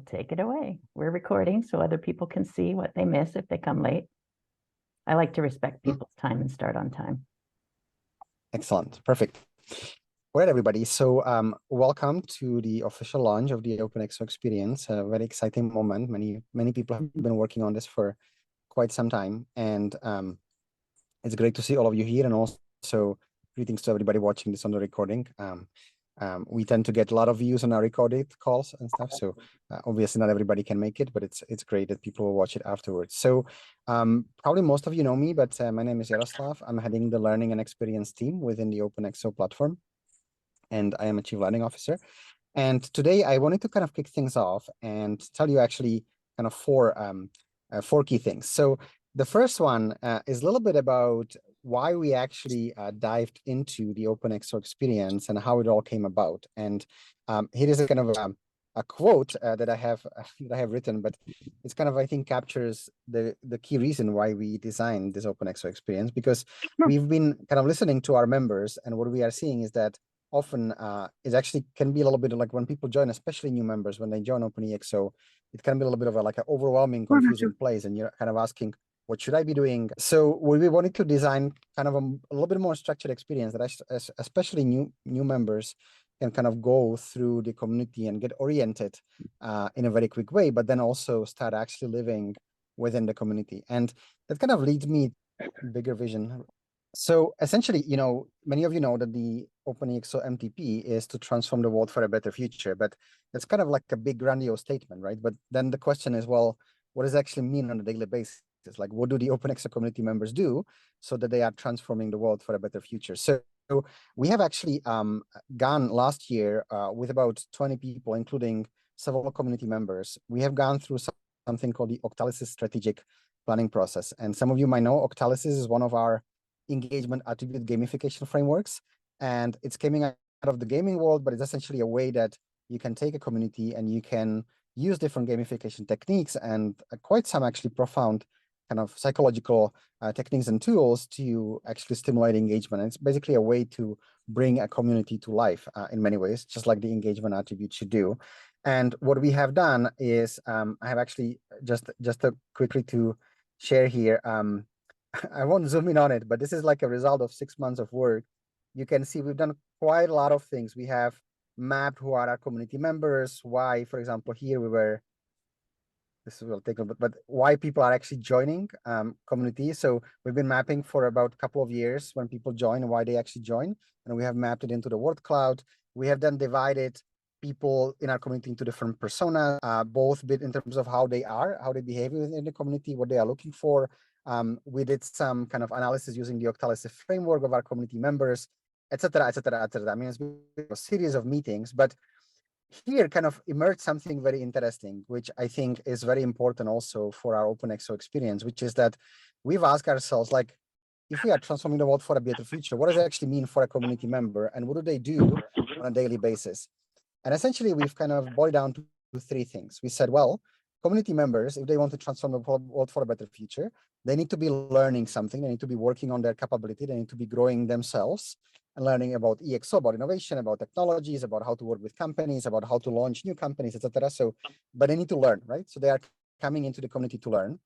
Well, take it away. We're recording so other people can see what they miss if they come late. I like to respect people's time and start on time. Excellent. Perfect. All right, everybody. So welcome to the official launch of the Open ExO Experience. A very exciting moment. Many people have been working on this for quite some time. And it's great to see all of you here, and also greetings to everybody watching this on the recording. We tend to get a lot of views on our recorded calls and stuff. So obviously not everybody can make it, but it's great that people will watch it afterwards. So probably most of you know me, but my name is Yaroslav. I'm heading the learning and experience team within the OpenExO platform, and I am a chief learning officer. And today I wanted to kind of kick things off and tell you actually kind of four key things. So the first one is a little bit about why we actually dived into the OpenExO experience and how it all came about. And here is a kind of a quote that I have written, but it's kind of, I think, captures the key reason why we designed this OpenExO experience, because we've been kind of listening to our members, and what we are seeing is that often it actually can be a little bit like when people join, especially new members, when they join Open ExO, it can be a little bit of like an overwhelming, confusing place, and you're kind of asking, what should I be doing? So we wanted to design kind of a little bit more structured experience that especially new members can kind of go through the community and get oriented in a very quick way, but then also start actually living within the community. And that kind of leads me to bigger vision. So essentially, many of you know that the OpenExO MTP is to transform the world for a better future, but that's kind of like a big grandiose statement, right? But then the question is, well, what does it actually mean on a daily basis? Like, what do the OpenExO community members do so that they are transforming the world for a better future? So we have actually gone last year with about 20 people, including several community members. We have gone through something called the Octalysis strategic planning process. And some of you might know Octalysis is one of our engagement attribute gamification frameworks, and it's coming out of the gaming world, but it's essentially a way that you can take a community and you can use different gamification techniques and quite some actually profound kind of psychological techniques and tools to actually stimulate engagement. And it's basically a way to bring a community to life in many ways, just like the engagement attribute should do. And what we have done is I have actually just quickly to share here. I won't zoom in on it, but this is like a result of 6 months of work. You can see we've done quite a lot of things. We have mapped who are our community members, why, for example, here this will take a bit, but why people are actually joining communities. So we've been mapping for about a couple of years when people join and why they actually join. And we have mapped it into the word cloud. We have then divided people in our community into different personas, both in terms of how they behave within the community, what they are looking for. We did some kind of analysis using the Octalysis framework of our community members, etc., etc., etc. I mean, it's been a series of meetings, but here kind of emerged something very interesting, which I think is very important also for our OpenExO experience, which is that we've asked ourselves, like, if we are transforming the world for a better future, what does it actually mean for a community member, and what do they do on a daily basis? And essentially, we've kind of boiled down to 3 things. We said, well, community members, if they want to transform the world for a better future, they need to be learning something. They need to be working on their capability. They need to be growing themselves and learning about EXO, about innovation, about technologies, about how to work with companies, about how to launch new companies, etc. So, but they need to learn, right? So they are coming into the community to learn.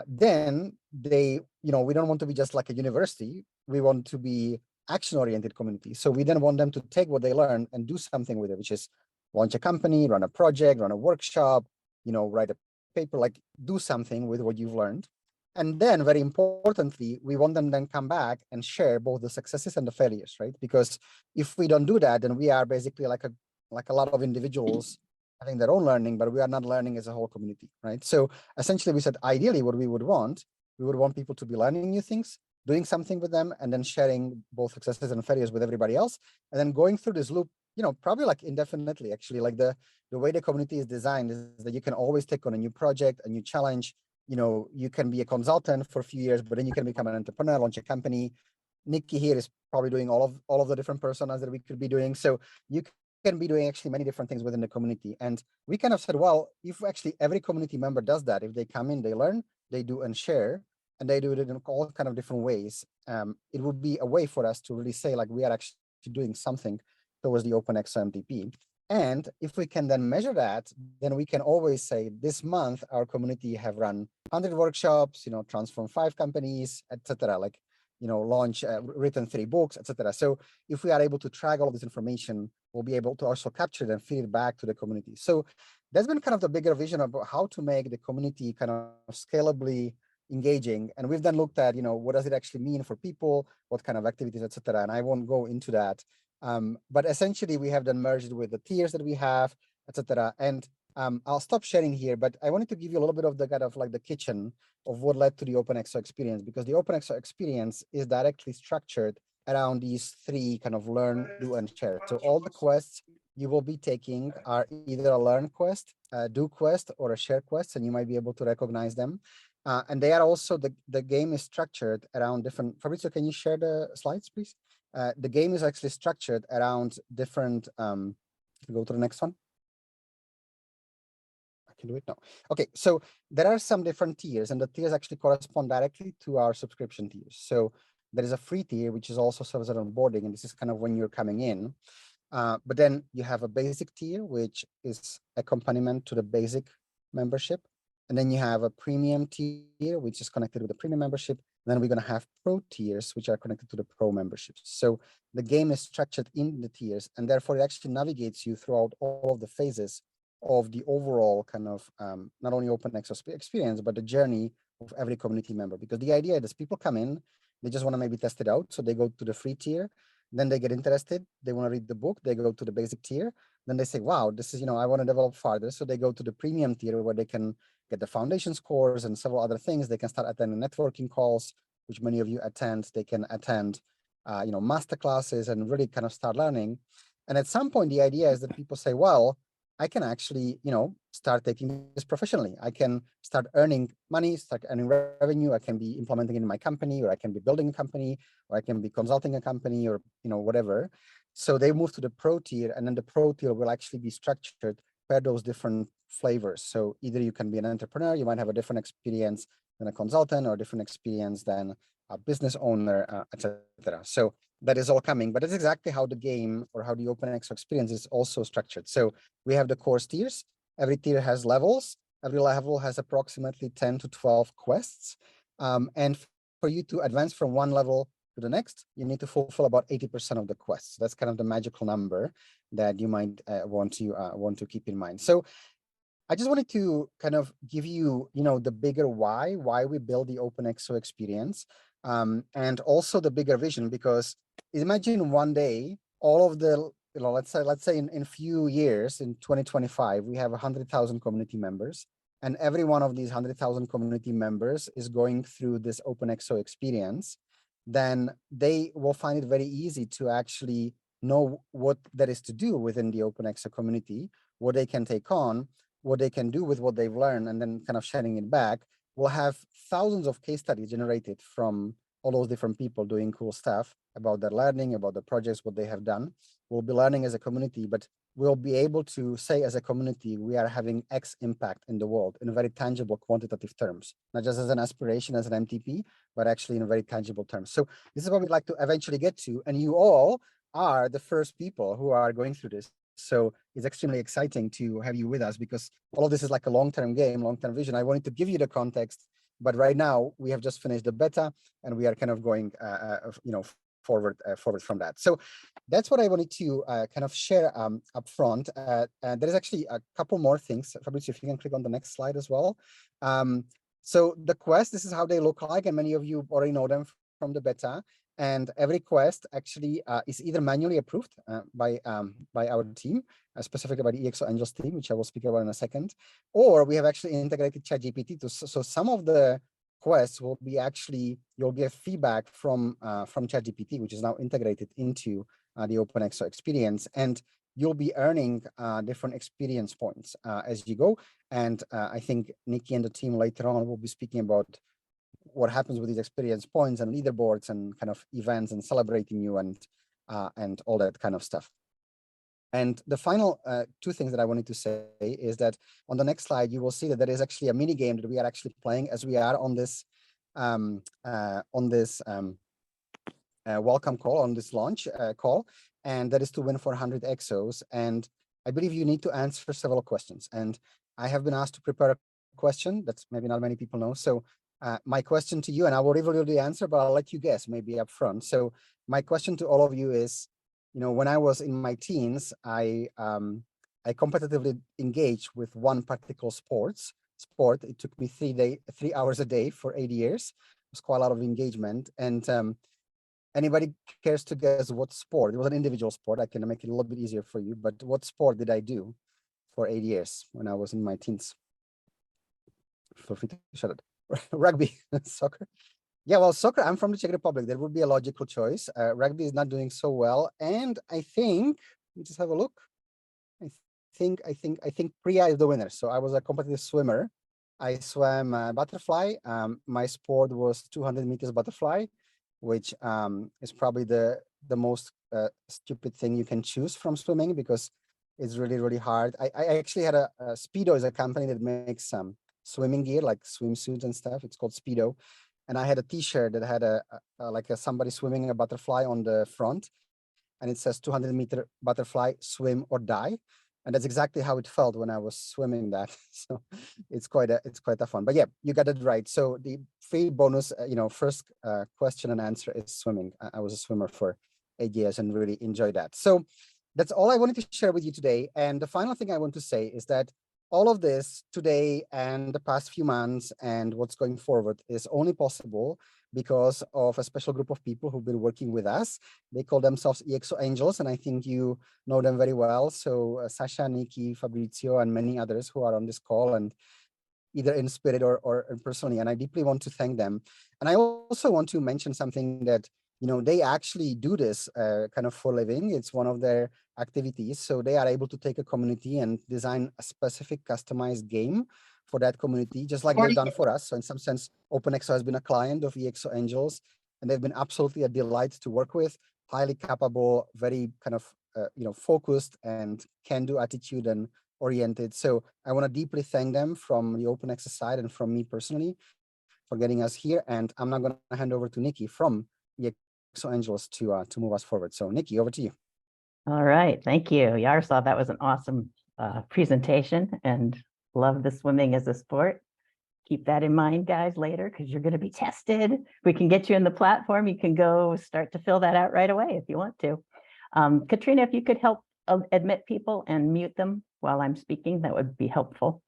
Then they, we don't want to be just like a university. We want to be action-oriented community. So we then want them to take what they learn and do something with it, which is launch a company, run a project, run a workshop, write a paper, like do something with what you've learned. And then very importantly, we want them then come back and share both the successes and the failures, right? Because if we don't do that, then we are basically like a lot of individuals having their own learning, but we are not learning as a whole community, right? So essentially we said, ideally what we would want people to be learning new things, doing something with them, and then sharing both successes and failures with everybody else. And then going through this loop, probably like indefinitely, actually. Like the way the community is designed is that you can always take on a new project, a new challenge. You can be a consultant for a few years, but then you can become an entrepreneur, launch a company. Nikki here is probably doing all of the different personas that we could be doing. So you can be doing actually many different things within the community. And we kind of said, well, if actually every community member does that, if they come in, they learn, they do and share, and they do it in all kind of different ways, it would be a way for us to really say, like, we are actually doing something towards the OpenExO MTP. And if we can then measure that, then we can always say this month our community have run 100 workshops, transform 5 companies, etc. Like, launch, written 3 books, etc. So if we are able to track all this information, we'll be able to also capture it and feed it back to the community. So that's been kind of the bigger vision about how to make the community kind of scalably engaging. And we've then looked at, what does it actually mean for people, what kind of activities, etc. And I won't go into that. But essentially, we have then merged with the tiers that we have, etc. And I'll stop sharing here, but I wanted to give you a little bit of the kind of like the kitchen of what led to the OpenExO experience, because the OpenExO experience is directly structured around these 3 kind of learn, do, and share. So all the quests you will be taking are either a learn quest, a do quest, or a share quest, and you might be able to recognize them. And they are also, the game is structured around different. Fabrizio, can you share the slides, please? The game is actually structured around different, go to the next one. I can do it now. Okay, so there are some different tiers, and the tiers actually correspond directly to our subscription tiers. So there is a free tier, which is also serves as onboarding, and this is kind of when you're coming in. But then you have a basic tier, which is accompaniment to the basic membership. And then you have a premium tier, which is connected with the premium membership. And then we're going to have pro tiers, which are connected to the pro memberships. So the game is structured in the tiers, and therefore it actually navigates you throughout all of the phases of the overall kind of not only OpenExO experience, but the journey of every community member. Because the idea is people come in, they just want to maybe test it out. So they go to the free tier, then they get interested, they want to read the book, they go to the basic tier, then they say, wow, this is, I want to develop farther. So they go to the premium tier where they can get the foundation scores and several other things. They can start attending networking calls, which many of you attend. They can attend, master classes and really kind of start learning. And at some point, the idea is that people say, well, I can actually, start taking this professionally. I can start earning money, start earning revenue. I can be implementing it in my company, or I can be building a company, or I can be consulting a company, or, whatever. So they move to the pro tier, and then the pro tier will actually be structured per those different flavors. So either you can be an entrepreneur, you might have a different experience than a consultant, or a different experience than a business owner, etc. So that is all coming, but it's exactly how the game, or how the OpenExO experience is also structured. So we have the course tiers. Every tier has levels. Every level has approximately 10 to 12 quests. And for you to advance from one level to the next, you need to fulfill about 80% of the quests. That's kind of the magical number that you might want to keep in mind. So I just wanted to kind of give you, the bigger why we build the OpenExO experience, and also the bigger vision, because imagine one day all of the, let's say in few years, in 2025, we have 100,000 community members, and every one of these 100,000 community members is going through this OpenExO experience. Then they will find it very easy to actually know what there is to do within the OpenExO community, what they can take on, what they can do with what they've learned, and then kind of sharing it back. We'll have thousands of case studies generated from all those different people doing cool stuff about their learning, about the projects, what they have done. We'll be learning as a community, but we'll be able to say as a community, we are having X impact in the world in very tangible quantitative terms, not just as an aspiration, as an MTP, but actually in very tangible terms. So this is what we'd like to eventually get to. And you all are the first people who are going through this. So it's extremely exciting to have you with us, because all of this is like a long-term game, long-term vision. I wanted to give you the context, but right now we have just finished the beta, and we are kind of going, forward from that. So that's what I wanted to kind of share up front. And there is actually a couple more things. Fabrizio, if you can click on the next slide as well. So the quest, this is how they look like, and many of you already know them from the beta. And every quest actually is either manually approved by our team, specifically by the ExO Angels team, which I will speak about in a second, or we have actually integrated ChatGPT. So some of the quests will be actually, you'll get feedback from ChatGPT, which is now integrated into the OpenExO experience, and you'll be earning different experience points as you go. And I think Nikki and the team later on will be speaking about what happens with these experience points and leaderboards and kind of events and celebrating you and all that kind of stuff. And the final two things that I wanted to say is that on the next slide, you will see that there is actually a mini game that we are actually playing as we are on this welcome call, on this launch call, and that is to win 400 EXOs. And I believe you need to answer several questions. And I have been asked to prepare a question that's maybe not many people know. So my question to you, and I will reveal the answer, but I'll let you guess maybe up front. So my question to all of you is, when I was in my teens, I competitively engaged with one particular sport. It took me 3 hours a day for 8 years. It was quite a lot of engagement. And anybody cares to guess what sport? It was an individual sport. I can make it a little bit easier for you, but what sport did I do for 8 years when I was in my teens? Feel free to shut it. Rugby, soccer. Yeah, well, soccer, I'm from the Czech Republic. That would be a logical choice. Rugby is not doing so well. And I think, let me just have a look. I think Priya is the winner. So I was a competitive swimmer. I swam butterfly. My sport was 200 meters butterfly, which is probably the most stupid thing you can choose from swimming because it's really, really hard. I actually had a Speedo is a company that makes some swimming gear, like swimsuits and stuff. It's called Speedo. And I had a t-shirt that had somebody swimming a butterfly on the front. And it says 200-meter butterfly, swim or die. And that's exactly how it felt when I was swimming that. So it's quite a fun. But yeah, you got it right. So the free bonus, first question and answer is swimming. I was a swimmer for 8 years and really enjoyed that. So that's all I wanted to share with you today. And the final thing I want to say is that all of this today and the past few months and what's going forward is only possible because of a special group of people who've been working with us. They call themselves ExO Angels, and I think you know them very well. So Sasha, Nikki, Fabrizio, and many others who are on this call and either in spirit or personally, and I deeply want to thank them. And I also want to mention something that, they actually do this kind of for a living. It's one of their activities. So they are able to take a community and design a specific customized game for that community, just like they've done for us. So in some sense, OpenExO has been a client of ExO Angels, and they've been absolutely a delight to work with, highly capable, very kind of, focused and can-do attitude and oriented. So I want to deeply thank them from the OpenExO side and from me personally for getting us here. And I'm now going to hand over to Nikki from ExO Angels to move us forward. So Nikki, over to you. All right, thank you, Yaroslav. That was an awesome presentation, and love the swimming as a sport. Keep that in mind, guys, later, because you're going to be tested. We can get you in the platform. You can go start to fill that out right away if you want to. Katrina, if you could help admit people and mute them while I'm speaking, that would be helpful.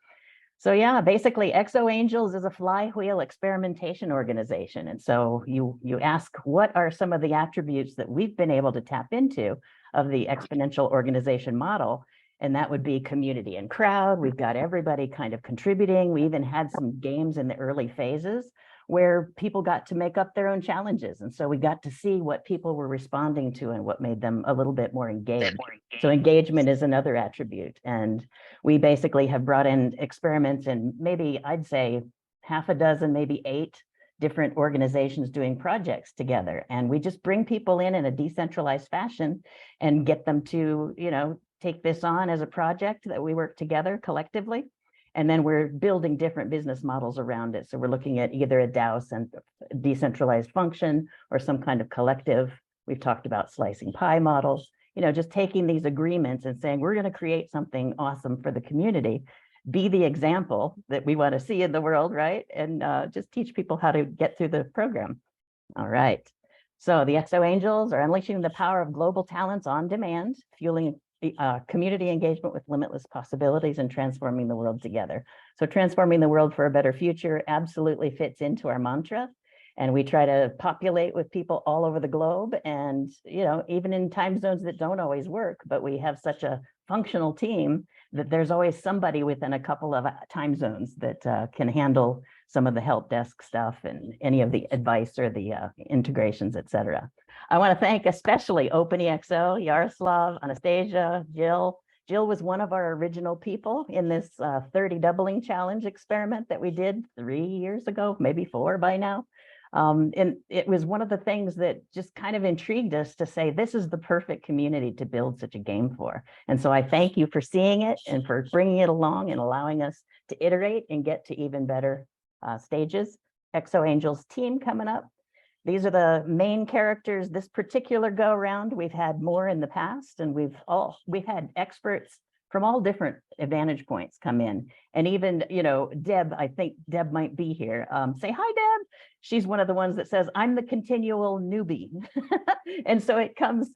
So yeah, basically ExO Angels is a flywheel experimentation organization. And so you ask, what are some of the attributes that we've been able to tap into of the exponential organization model? And that would be community and crowd. We've got everybody kind of contributing. We even had some games in the early phases where people got to make up their own challenges. And so we got to see what people were responding to and what made them a little bit more engaged. So engagement is another attribute. And we basically have brought in experiments in maybe, I'd say, half a dozen, maybe 8 different organizations doing projects together. And we just bring people in a decentralized fashion and get them to, take this on as a project that we work together collectively. And then we're building different business models around it. So we're looking at either a DAO and decentralized function or some kind of collective. We've talked about slicing pie models, just taking these agreements and saying, we're going to create something awesome for the community, be the example that we want to see in the world, right? And just teach people how to get through the program. All right. So the ExO Angels are unleashing the power of global talents on demand, fueling community engagement with limitless possibilities and transforming the world together. So transforming the world for a better future absolutely fits into our mantra. And we try to populate with people all over the globe and, even in time zones that don't always work, but we have such a functional team that there's always somebody within a couple of time zones that can handle some of the help desk stuff and any of the advice or the integrations, et cetera. I want to thank especially Open ExO, Yaroslav, Anastasia, Jill. Jill was one of our original people in this 30 doubling challenge experiment that we did 3 years ago, maybe 4 by now. And it was one of the things that just kind of intrigued us to say, this is the perfect community to build such a game for. And so I thank you for seeing it and for bringing it along and allowing us to iterate and get to even better stages. ExO Angels team coming up. These are the main characters this particular go around. We've had more in the past, and we've had experts from all different vantage points come in. And even, you know, Deb, I think Deb might be here. Say hi, Deb. She's one of the ones that says, I'm the continual newbie. And so it comes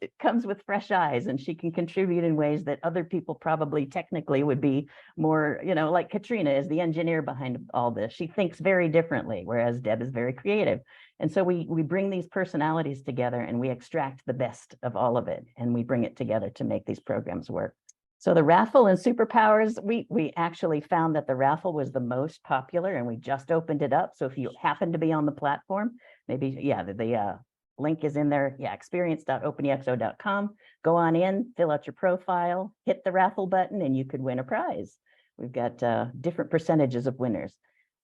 with fresh eyes, and she can contribute in ways that other people probably technically would be more, you know, like Katrina is the engineer behind all this. She thinks very differently, whereas Deb is very creative. And so we bring these personalities together and we extract the best of all of it, and we bring it together to make these programs work. So the raffle and superpowers, we actually found that the raffle was the most popular, and we just opened it up. So if you happen to be on the platform, maybe, yeah, the link is in there. Yeah, experience.openexo.com. Go on in, fill out your profile, hit the raffle button, and you could win a prize. We've got different percentages of winners.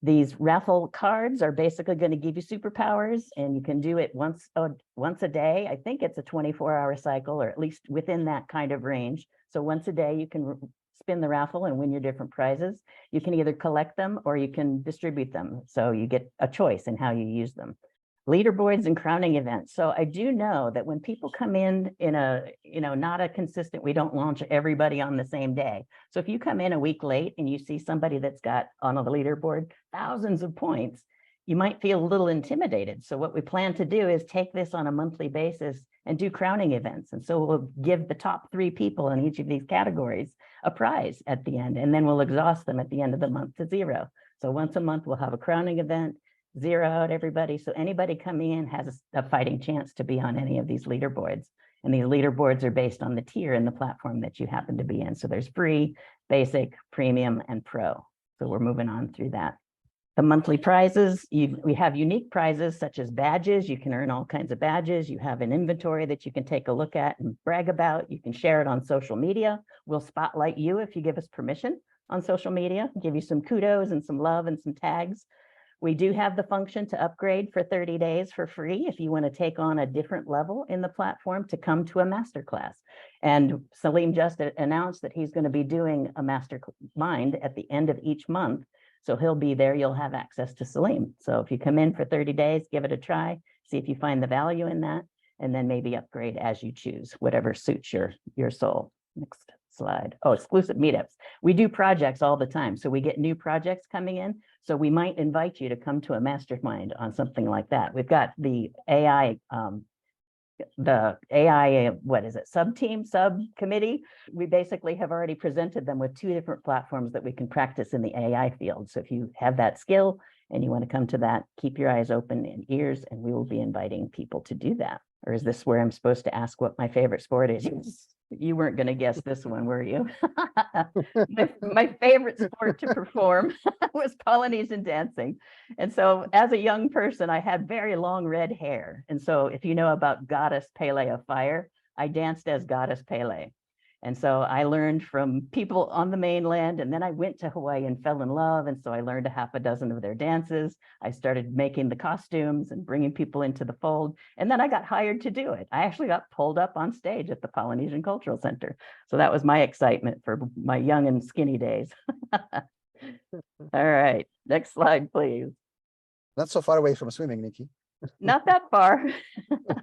These raffle cards are basically going to give you superpowers, and you can do it once a day. I think it's a 24-hour cycle, or at least within that kind of range. So once a day, you can spin the raffle and win your different prizes. You can either collect them or you can distribute them. So you get a choice in how you use them. Leaderboards and crowning events. So I do know that when people come in a, you know, not a consistent, we don't launch everybody on the same day. So if you come in a week late and you see somebody that's got on the leaderboard thousands of points, you might feel a little intimidated. So what we plan to do is take this on a monthly basis and do crowning events. And so we'll give the top 3 people in each of these categories a prize at the end, and then we'll exhaust them at the end of the month to 0. So once a month, we'll have a crowning event, 0 out everybody. So anybody coming in has a fighting chance to be on any of these leaderboards. And these leaderboards are based on the tier in the platform that you happen to be in. So there's free, basic, premium, and pro. So we're moving on through that. The monthly prizes, we have unique prizes such as badges. You can earn all kinds of badges. You have an inventory that you can take a look at and brag about. You can share it on social media. We'll spotlight you if you give us permission on social media, give you some kudos and some love and some tags. We do have the function to upgrade for 30 days for free if you want to take on a different level in the platform to come to a masterclass. And Salim just announced that he's going to be doing a mastermind at the end of each month. So he'll be there. You'll have access to Salim. So if you come in for 30 days, give it a try, see if you find the value in that, and then maybe upgrade as you choose, whatever suits your soul. Next slide. Oh, exclusive meetups. We do projects all the time. So we get new projects coming in. So we might invite you to come to a mastermind on something like that. We've got the AI, what is it, subcommittee. We basically have already presented them with 2 different platforms that we can practice in the AI field. So if you have that skill and you want to come to that, keep your eyes open and ears, and we will be inviting people to do that. Or is this where I'm supposed to ask what my favorite sport is? You weren't going to guess this one, were you? my favorite sport to perform was Polynesian dancing. And so as a young person, I had very long red hair. And so if you know about Goddess Pele of Fire, I danced as Goddess Pele. And so I learned from people on the mainland, and then I went to Hawaii and fell in love. And so I learned a half a dozen of their dances. I started making the costumes and bringing people into the fold. And then I got hired to do it. I actually got pulled up on stage at the Polynesian Cultural Center. So that was my excitement for my young and skinny days. All right, next slide, please. Not so far away from swimming, Nikki. Not that far.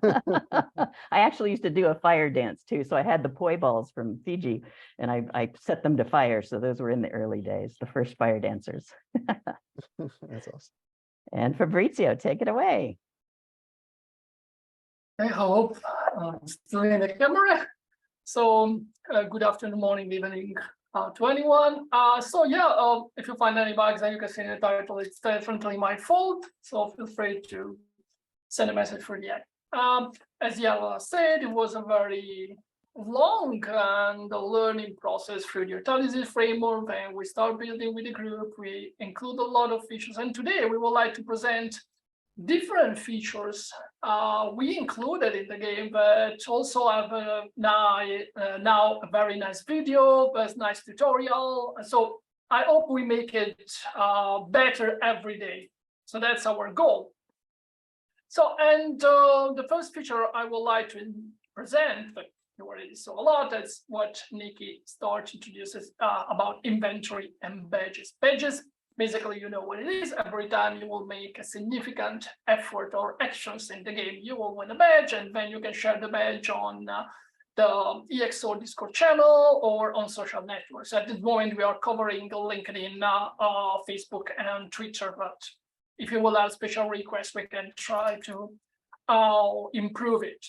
I actually used to do a fire dance too. So I had the poi balls from Fiji, and I set them to fire. So those were in the early days, the first fire dancers. That's awesome. And Fabrizio, take it away. I hope still in the camera. So good afternoon, morning, evening to anyone. So yeah, if you find any bugs, and you can see in the title, it's definitely my fault. So feel free to send a message for the end. As Yala said, it was a very long and learning process through the Autolysis framework. When we start building with the group, we include a lot of features. And today we would like to present different features we included in the game, but also have now a very nice video, a nice tutorial. So I hope we make it better every day. So that's our goal. So, and the first feature I would like to present, but you already saw a lot, that's what Nikki started introduces about inventory and badges. Badges, basically, you know what it is. Every time you will make a significant effort or actions in the game, you will win a badge, and then you can share the badge on the EXO Discord channel or on social networks. At this moment, we are covering LinkedIn, Facebook, and Twitter. But if you will have special requests, we can try to improve it.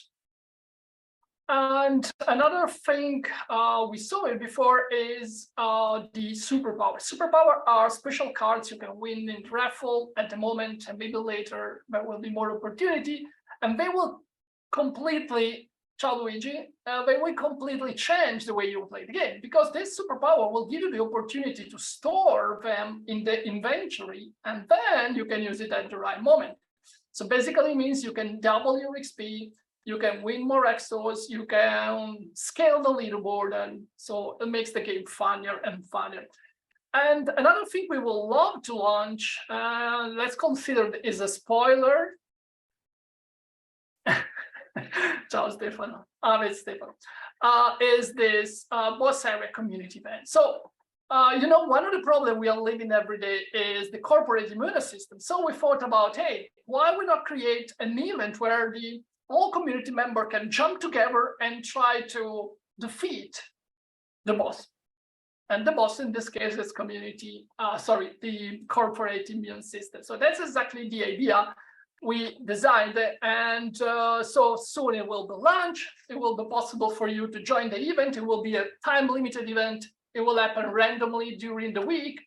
And another thing we saw it before is the superpower. Superpower are special cards you can win in raffle at the moment, and maybe later there will be more opportunity, and they will completely, ciao Luigi, they will completely change the way you play the game, because this superpower will give you the opportunity to store them in the inventory, and then you can use it at the right moment. So basically it means you can double your XP, you can win more exos, you can scale the leaderboard, and so it makes the game funnier and funnier. And another thing we will love to launch, let's consider it is a spoiler. Ciao Stefano, it's Stefano, is this boss area community event. So, you know, one of the problems we are living every day is the corporate immune system. So we thought about, hey, why we not create an event where the all community member can jump together and try to defeat the boss. And the boss in this case is the corporate immune system. So that's exactly the idea we designed. And so soon it will be launched. It will be possible for you to join the event. It will be a time-limited event. It will happen randomly during the week.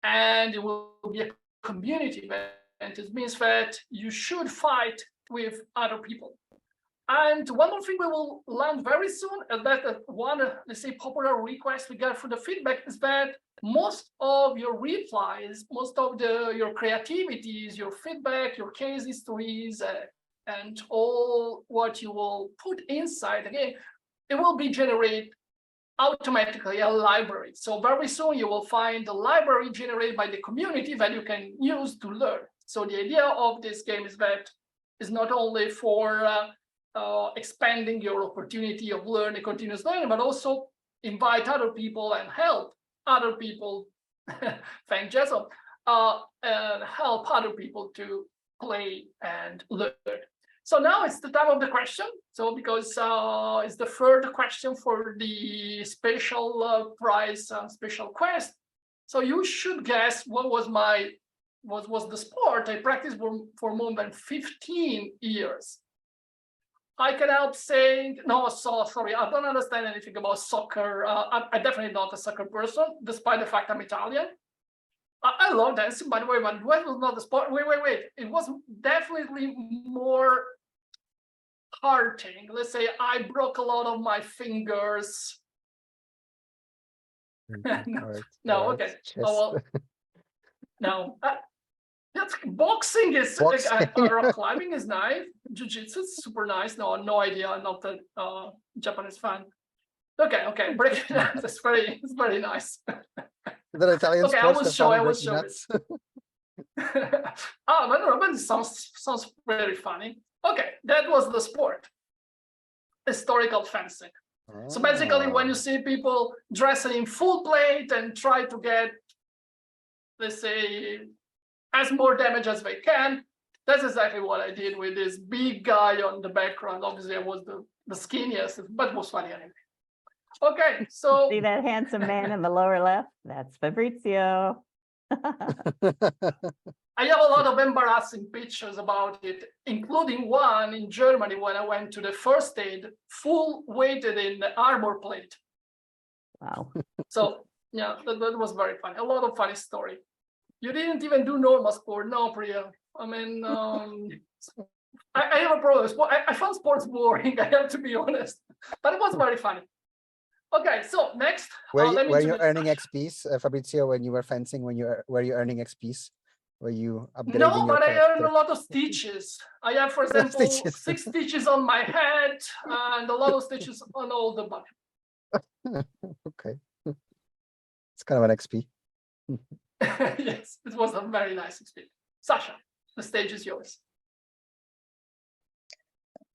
And it will be a community event. It means that you should fight with other people. And one more thing we will learn very soon, and that one, let's say, popular request we got for the feedback is that most of your replies, most of your creativities, your feedback, your case histories, and all what you will put inside the game, it will be generated automatically a library. So very soon you will find a library generated by the community that you can use to learn. So the idea of this game is that it's not only for expanding your opportunity of learning, continuous learning, but also invite other people and help other people, thank Jason, and help other people to play and learn. So now it's the time of the question. So because it's the third question for the special prize, special quest. So you should guess what was the sport I practiced for more than 15 years. I can help saying, no, sorry, I don't understand anything about soccer. I'm definitely not a soccer person, despite the fact I'm Italian. I love dancing, by the way, but what was not the sport? Wait. It was definitely more hurting. Let's say I broke a lot of my fingers. No, okay. Oh, well, no. That's boxing is rock climbing is nice. Jiu-jitsu is super nice. No idea. I'm not a Japanese fan. Okay. Breaking dance is very nice. The Italian okay, I will show it. But it sounds very funny. Okay, that was the sport. Historical fencing. So basically, when you see people dressing in full plate and try to get, let's say, as more damage as they can, that's exactly what I did with this big guy on the background. Obviously, I was the skinniest, but it was funny anyway. Okay, so See that handsome man in the lower left? That's Fabrizio. I have a lot of embarrassing pictures about it, including one in Germany when I went to the first aid, full weighted in the armor plate. Wow. So yeah, that was very funny. A lot of funny story. You didn't even do normal sport, no, Priya. I mean, I have a problem. I found sports boring, I have to be honest, but it was very funny. Okay, so next. Were you earning XPs, Fabrizio, when you were fencing? Were you earning XPs? Were you upgrading? No, but I earned a lot of stitches. I have, for example, 6 stitches on my head and a lot of stitches on all the body. Okay, it's kind of an XP. Yes, it was a very nice experience. Sasha, the stage is yours.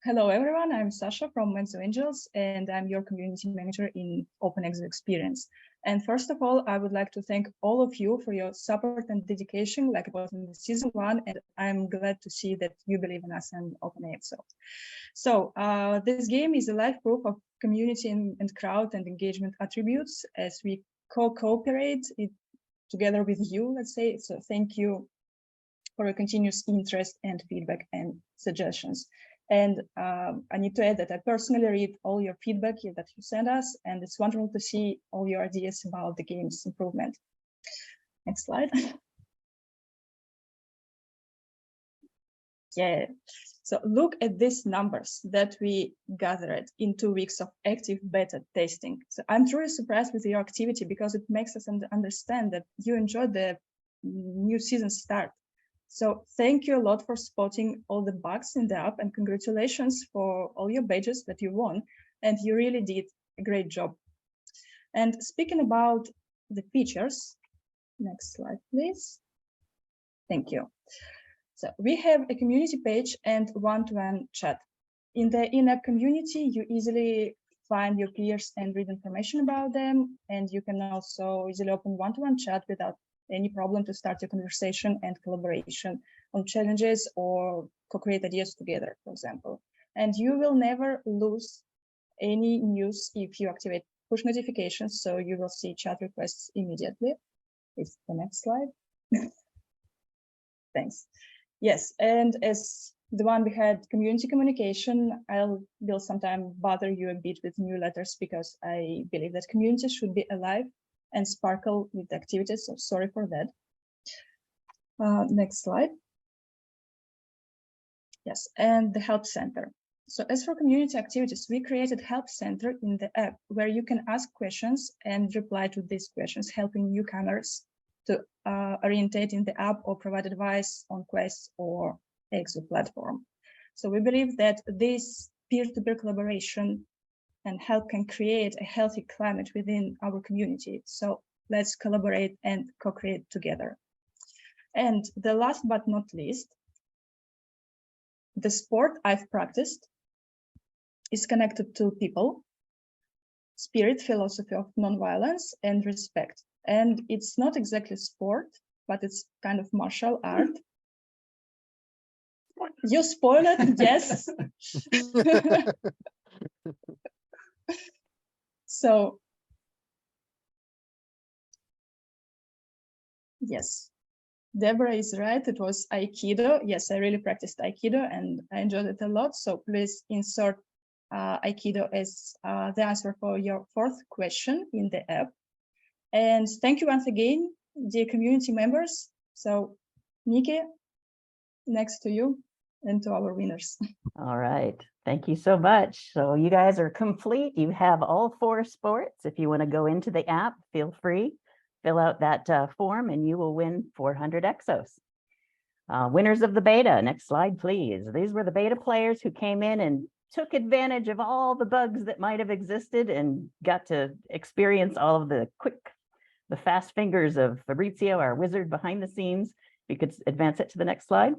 Hello, everyone. I'm Sasha from ExO Angels, and I'm your community manager in Open ExO Experience. And first of all, I would like to thank all of you for your support and dedication, like it was in the season 1, and I'm glad to see that you believe in us and OpenExO. So this game is a live proof of community and crowd and engagement attributes as we cooperate it together with you, let's say. So thank you for your continuous interest and feedback and suggestions. And I need to add that I personally read all your feedback that you send us, and it's wonderful to see all your ideas about the game's improvement. Next slide. Yeah. So look at these numbers that we gathered in 2 weeks of active beta testing. So I'm truly surprised with your activity because it makes us understand that you enjoyed the new season start. So thank you a lot for spotting all the bugs in the app, and congratulations for all your badges that you won. And you really did a great job. And speaking about the features, next slide, please. Thank you. So we have a community page and one-to-one chat. In the in-app community, you easily find your peers and read information about them. And you can also easily open one-to-one chat without any problem to start your conversation and collaboration on challenges or co-create ideas together, for example. And you will never lose any news if you activate push notifications, so you will see chat requests immediately. It's the next slide. Thanks. Yes, and as the one we had community communication, will sometimes bother you a bit with new letters because I believe that community should be alive and sparkle with activities, so sorry for that. Next slide. Yes, and the help center. So as for community activities, we created help center in the app where you can ask questions and reply to these questions, helping newcomers to orientate in the app or provide advice on quests or ExO platform. So we believe that this peer-to-peer collaboration and help can create a healthy climate within our community. So let's collaborate and co-create together. And the last but not least, the sport I've practiced is connected to people, spirit, philosophy of nonviolence, and respect. And it's not exactly sport, but it's kind of martial art. You spoil it, yes. So, yes, Deborah is right. It was Aikido. Yes, I really practiced Aikido and I enjoyed it a lot. So please insert Aikido as the answer for your 4th question in the app. And thank you once again, dear community members. So, Nikki, next to you and to our winners. All right. Thank you so much. So you guys are complete. You have all 4 sports. If you want to go into the app, feel free. Fill out that form and you will win 400 EXOs. Winners of the beta. Next slide, please. These were the beta players who came in and took advantage of all the bugs that might have existed and got to experience all of the fast fingers of Fabrizio, our wizard behind the scenes. If you could advance it to the next slide.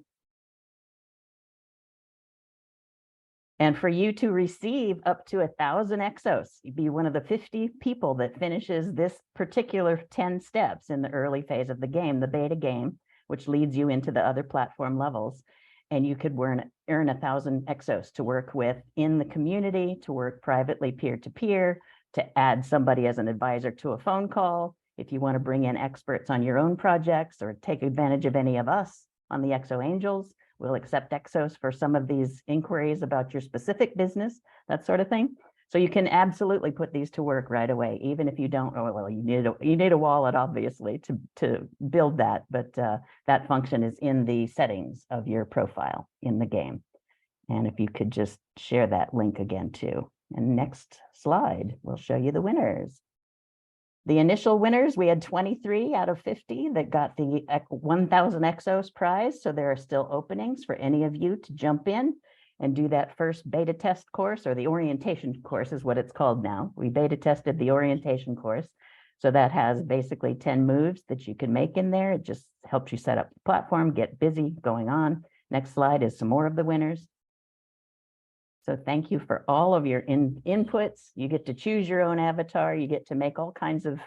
And for you to receive up to 1,000 EXOs, you'd be one of the 50 people that finishes this particular 10 steps in the early phase of the game, the beta game, which leads you into the other platform levels. And you could earn 1,000 EXOs to work with in the community, to work privately peer-to-peer, to add somebody as an advisor to a phone call. If you want to bring in experts on your own projects or take advantage of any of us on the EXO Angels, we'll accept EXOs for some of these inquiries about your specific business, that sort of thing. So you can absolutely put these to work right away, even if you don't. Well, you need a wallet, obviously, to build that, but that function is in the settings of your profile in the game. And if you could just share that link again too. And next slide, we'll show you the winners. The initial winners, we had 23 out of 50 that got the 1,000 EXOs prize. So there are still openings for any of you to jump in and do that first beta test course, or the orientation course is what it's called now. We beta tested the orientation course. So that has basically 10 moves that you can make in there. It just helps you set up the platform, get busy going on. Next slide is some more of the winners. So thank you for all of your inputs. You get to choose your own avatar. You get to make all kinds of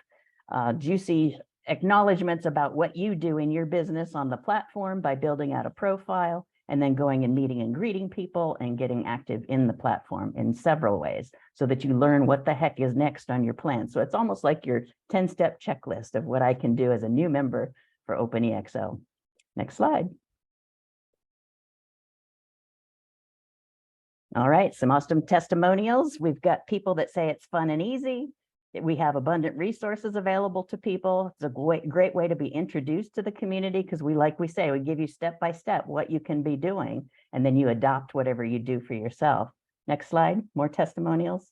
juicy acknowledgments about what you do in your business on the platform by building out a profile, and then going and meeting and greeting people and getting active in the platform in several ways so that you learn what the heck is next on your plan. So it's almost like your 10-step checklist of what I can do as a new member for Open ExO. Next slide. All right, some awesome testimonials. We've got people that say it's fun and easy. We have abundant resources available to people. It's a great way to be introduced to the community because like we say, we give you step by step what you can be doing, and then you adopt whatever you do for yourself. Next slide, more testimonials.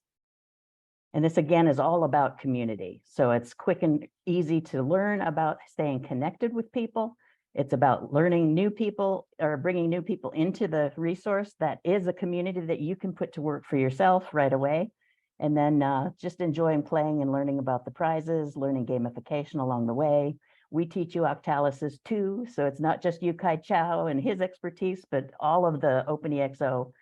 And this again is all about community. So it's quick and easy to learn about staying connected with people. It's about learning new people or bringing new people into the resource that is a community that you can put to work for yourself right away. And then just enjoying playing and learning about the prizes, learning gamification along the way. We teach you Octalysis too, so it's not just Yukai Chow and his expertise, but all of the Open ExO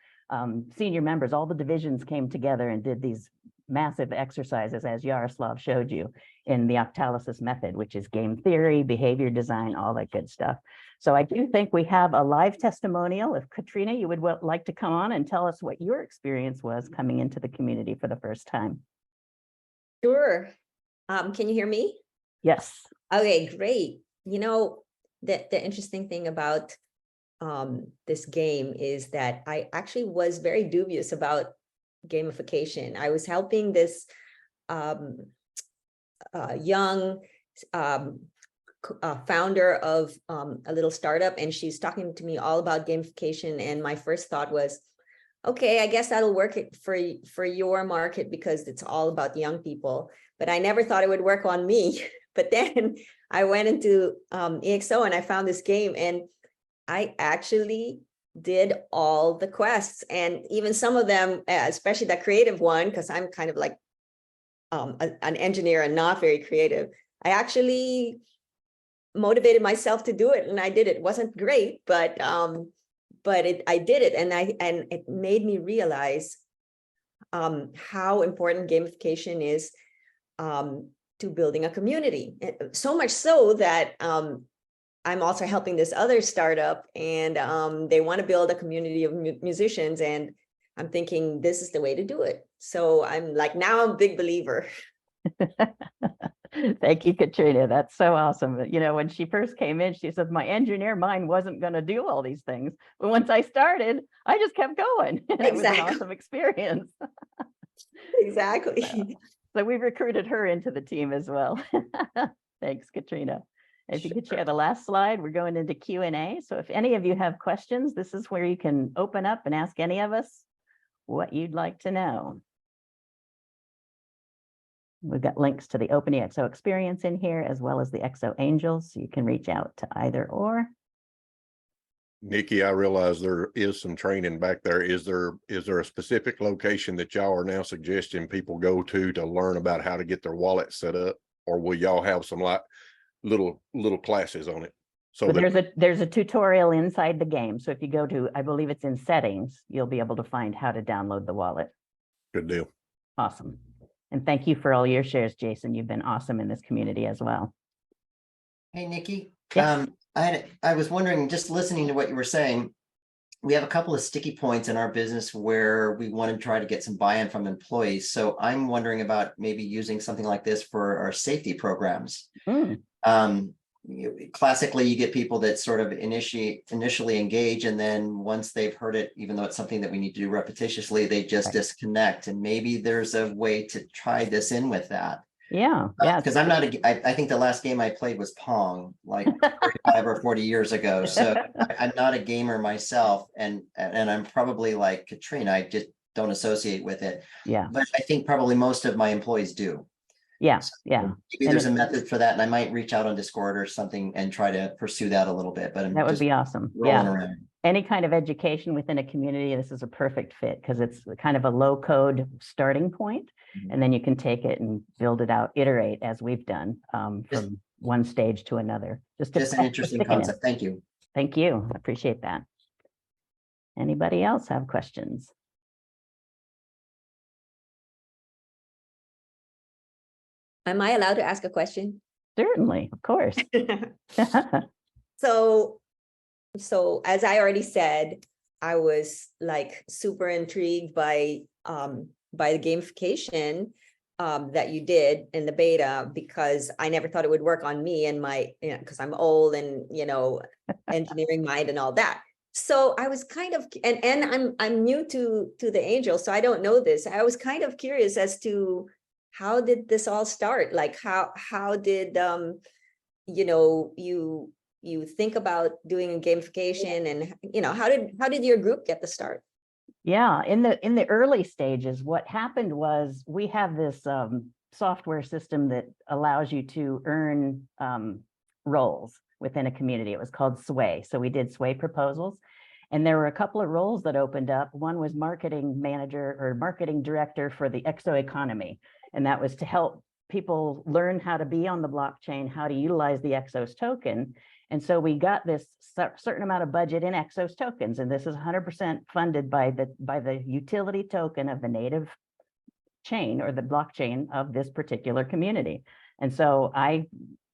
senior members, all the divisions came together and did these massive exercises, as Yaroslav showed you, in the Octalysis method, which is game theory, behavior design, all that good stuff. So I do think we have a live testimonial. If Katrina, you would like to come on and tell us what your experience was coming into the community for the first time. Sure. Can you hear me? Yes. Okay, great. You know, the interesting thing about this game is that I actually was very dubious about gamification. I was helping this young founder of a little startup, and she's talking to me all about gamification. And my first thought was, okay, I guess that'll work for your market because it's all about young people. But I never thought it would work on me. But then I went into EXO and I found this game, and I actually did all the quests, and even some of them, especially the creative one, because I'm kind of like an engineer and not very creative. I actually motivated myself to do it, and I did it. It wasn't great, but I did it, and it made me realize how important gamification is to building a community. So much so that I'm also helping this other startup, and they want to build a community of musicians, and I'm thinking this is the way to do it. So I'm like, now I'm a big believer. Thank you, Katrina. That's so awesome. You know, when she first came in, she said, my engineer mind wasn't going to do all these things. But once I started, I just kept going. And it was an awesome experience. Exactly. So we recruited her into the team as well. Thanks, Katrina. If you could share the last slide, we're going into Q&A. So if any of you have questions, this is where you can open up and ask any of us what you'd like to know. We've got links to the Open ExO Experience in here, as well as the ExO Angels, so you can reach out to either or. Nikki, I realize there is some training back there. Is there a specific location that y'all are now suggesting people go to learn about how to get their wallet set up, or will y'all have some like little classes on it? So there's a tutorial inside the game. So if you go to, I believe it's in settings, you'll be able to find how to download the wallet. Good deal. Awesome. And thank you for all your shares, Jason. You've been awesome in this community as well. Hey, Nikki. Yes. I was wondering, just listening to what you were saying, we have a couple of sticky points in our business where we want to try to get some buy-in from employees. So I'm wondering about maybe using something like this for our safety programs. Classically, you get people that sort of initially engage, and then once they've heard it, even though it's something that we need to do repetitiously, they just disconnect. And maybe there's a way to try this in with that. Yeah. Because I'm not I think the last game I played was Pong, like 35 or 40 years ago. So I'm not a gamer myself, and I'm probably like Katrina, I just don't associate with it. Yeah. But I think probably most of my employees do. Yeah. So yeah. Maybe there's a method for that, and I might reach out on Discord or something and try to pursue that a little bit. But that would be awesome. Rolling around. Any kind of education within a community, this is a perfect fit because it's kind of a low code starting point. And then you can take it and build it out, iterate as we've done from one stage to another. Just an interesting concept. Thank you. Thank you. I appreciate that. Anybody else have questions? Am I allowed to ask a question? Certainly, of course. So as I already said, I was like super intrigued by the gamification that you did in the beta, because I never thought it would work on me and my, because I'm old and, engineering mind and all that. So I was kind of, and I'm new to the Angel, so I don't know this. I was kind of curious as to how did this all start? Like how did you think about doing a gamification, and how did your group get the start? Yeah, in the early stages, what happened was we have this software system that allows you to earn roles within a community. It was called Sway. So we did Sway proposals, and there were a couple of roles that opened up. One was marketing manager or marketing director for the ExO economy, and that was to help people learn how to be on the blockchain, how to utilize the ExO's token. And so we got this certain amount of budget in ExO's tokens, and this is 100% funded by the utility token of the native chain or the blockchain of this particular community. And so I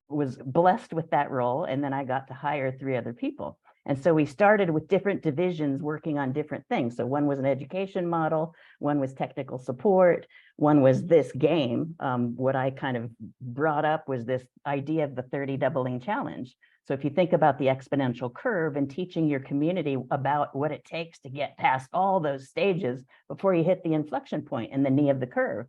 was blessed with that role, and then I got to hire 3 other people. And so we started with different divisions working on different things. So one was an education model, one was technical support, one was this game. What I kind of brought up was this idea of the 30 doubling challenge. So if you think about the exponential curve and teaching your community about what it takes to get past all those stages before you hit the inflection point in the knee of the curve.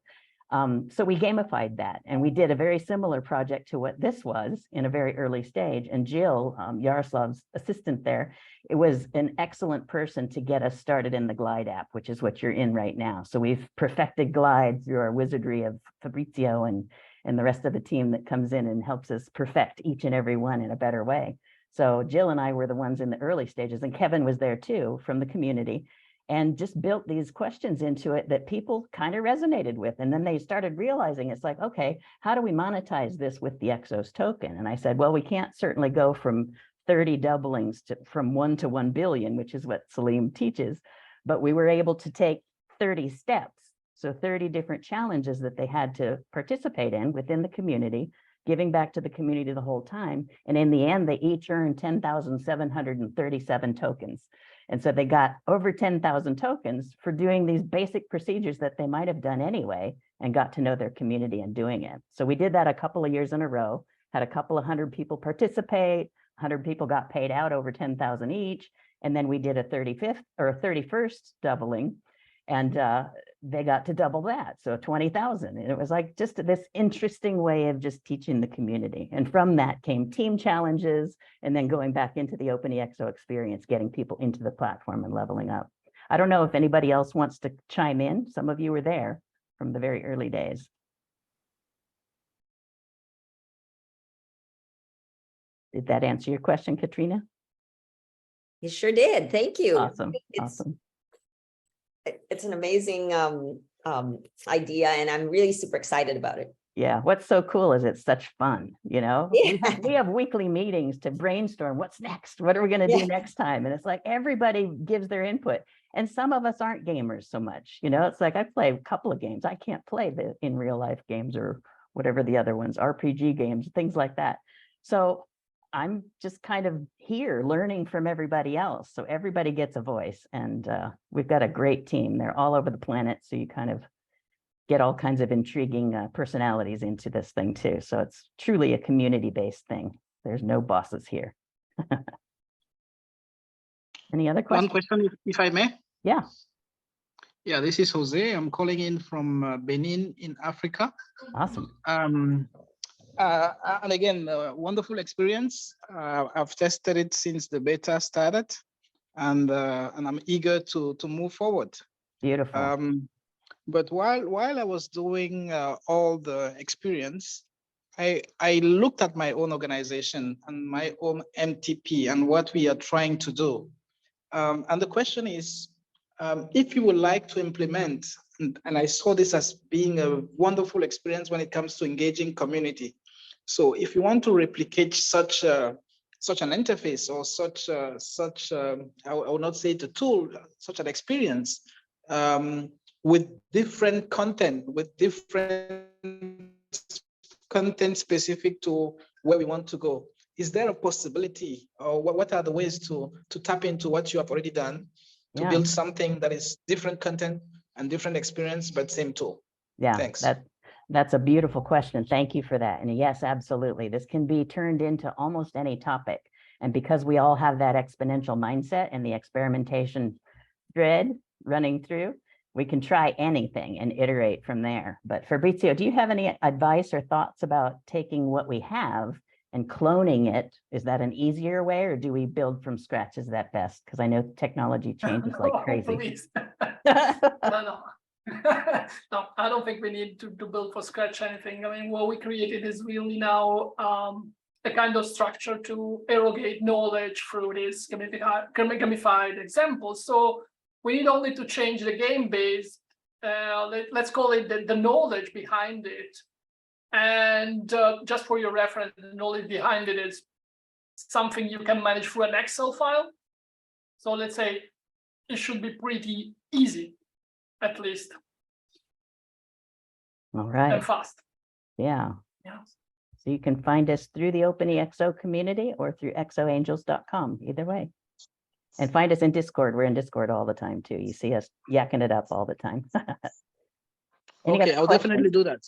So we gamified that, and we did a very similar project to what this was in a very early stage. And Jill, Yaroslav's assistant there, it was an excellent person to get us started in the Glide app, which is what you're in right now. So we've perfected Glide through our wizardry of Fabrizio and the rest of the team that comes in and helps us perfect each and every one in a better way. So Jill and I were the ones in the early stages, and Kevin was there too from the community, and just built these questions into it that people kind of resonated with. And then they started realizing it's like, okay, how do we monetize this with the ExO's token? And I said, well, we can't certainly go from 30 doublings from 1 to 1 billion, which is what Salim teaches, but we were able to take 30 steps. So 30 different challenges that they had to participate in within the community, giving back to the community the whole time. And in the end, they each earned 10,737 tokens. And so they got over 10,000 tokens for doing these basic procedures that they might have done anyway, and got to know their community and doing it. So we did that a couple of years in a row, had a couple of 100 people participate, 100 people got paid out over 10,000 each. And then we did a 35th or a 31st doubling, and they got to double that, so 20,000. And it was like just this interesting way of just teaching the community. And from that came team challenges, and then going back into the Open ExO experience, getting people into the platform and leveling up. I don't know if anybody else wants to chime in. Some of you were there from the very early days. Did that answer your question, Katrina? You sure did. Thank you. Awesome. Awesome. It's an amazing idea, and I'm really super excited about it. Yeah, what's so cool is it's such fun, Yeah. we have weekly meetings to brainstorm what's next, what are we going to do next time, and it's like everybody gives their input, and some of us aren't gamers so much, it's like I play a couple of games, I can't play the in real life games or whatever the other ones, RPG games, things like that. So I'm just kind of here learning from everybody else. So everybody gets a voice, and we've got a great team. They're all over the planet. So you kind of get all kinds of intriguing personalities into this thing too. So it's truly a community-based thing. There's no bosses here. Any other questions? One question, if I may. Yeah. Yeah, this is Jose. I'm calling in from Benin in Africa. Awesome. And again, wonderful experience. I've tested it since the beta started, and I'm eager to move forward. Beautiful. But while I was doing all the experience, I looked at my own organization and my own MTP and what we are trying to do. And the question is, if you would like to implement, and I saw this as being a wonderful experience when it comes to engaging community. So if you want to replicate such an interface or such I will not say the tool, such an experience with different content, with different content specific to where we want to go. Is there a possibility, or what are the ways to tap into what you have already done to build something that is different content and different experience, but same tool? Yeah, Thanks. that's a beautiful question. Thank you for that. And yes, absolutely. This can be turned into almost any topic. And because we all have that exponential mindset and the experimentation thread running through, we can try anything and iterate from there. But Fabrizio, do you have any advice or thoughts about taking what we have and cloning it? Is that an easier way, or do we build from scratch? Is that best? Because I know technology changes like crazy. Please. No. No, I don't think we need to build from scratch anything. I mean, what we created is really now a kind of structure to irrigate knowledge through these gamified examples. So we need only to change the game base. Let's call it the knowledge behind it. And just for your reference, the knowledge behind it is something you can manage through an Excel file. So let's say it should be pretty easy, at least. All right. And fast. Yeah. Yeah. So you can find us through the Open ExO community or through exoangels.com, either way. And find us in Discord. We're in Discord all the time too. You see us yakking it up all the time. Okay, I'll definitely do that.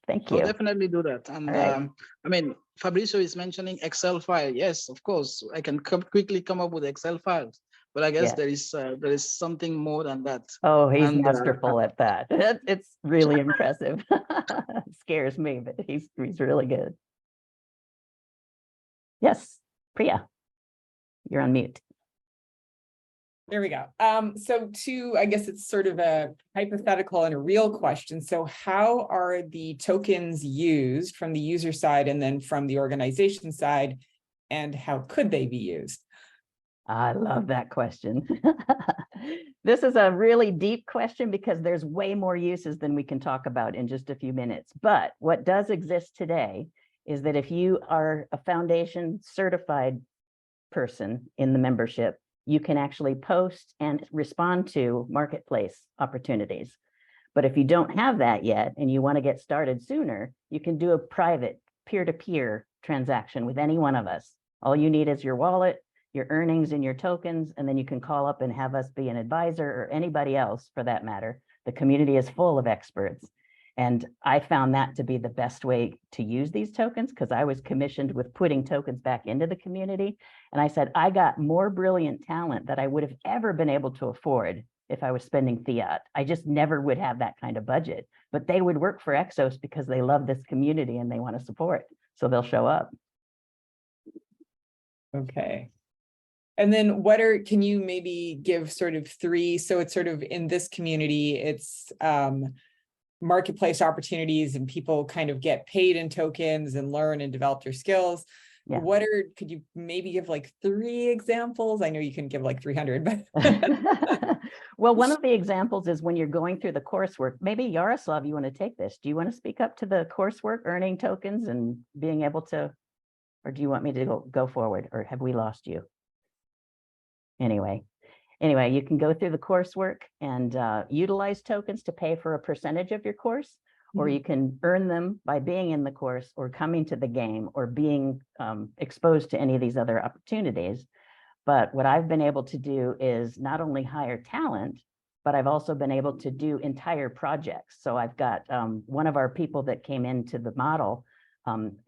Thank you. I'll definitely do that. And right. I mean, Fabrizio is mentioning Excel file. Yes, of course, I can quickly come up with Excel files, but I guess there is something more than that. Oh, he's masterful at that. It's really impressive. It scares me, but he's really good. Yes, Priya, you're on mute. There we go. So I guess it's sort of a hypothetical and a real question. So how are the tokens used from the user side and then from the organization side, and how could they be used? I love that question. This is a really deep question because there's way more uses than we can talk about in just a few minutes. But what does exist today is that if you are a foundation certified person in the membership, you can actually post and respond to marketplace opportunities. But if you don't have that yet and you want to get started sooner, you can do a private peer-to-peer transaction with any one of us. All you need is your wallet, your earnings and your tokens, and then you can call up and have us be an advisor, or anybody else for that matter. The community is full of experts. And I found that to be the best way to use these tokens, because I was commissioned with putting tokens back into the community. And I said, I got more brilliant talent that I would have ever been able to afford if I was spending fiat. I just never would have that kind of budget, but they would work for Exos because they love this community and they want to support. So they'll show up. Okay. And then can you maybe give sort of three, so it's sort of in this community, it's marketplace opportunities and people kind of get paid in tokens and learn and develop their skills. Yeah. Could you maybe give like 3 examples? I know you can give like 300, but. Well, one of the examples is when you're going through the coursework. Maybe Yaroslav, you want to take this. Do you want to speak up to the coursework, earning tokens and being able to, or do you want me to go forward, or have we lost you? Anyway, you can go through the coursework and utilize tokens to pay for a percentage of your course, or you can earn them by being in the course or coming to the game or being exposed to any of these other opportunities. But what I've been able to do is not only hire talent, but I've also been able to do entire projects. So I've got one of our people that came into the model,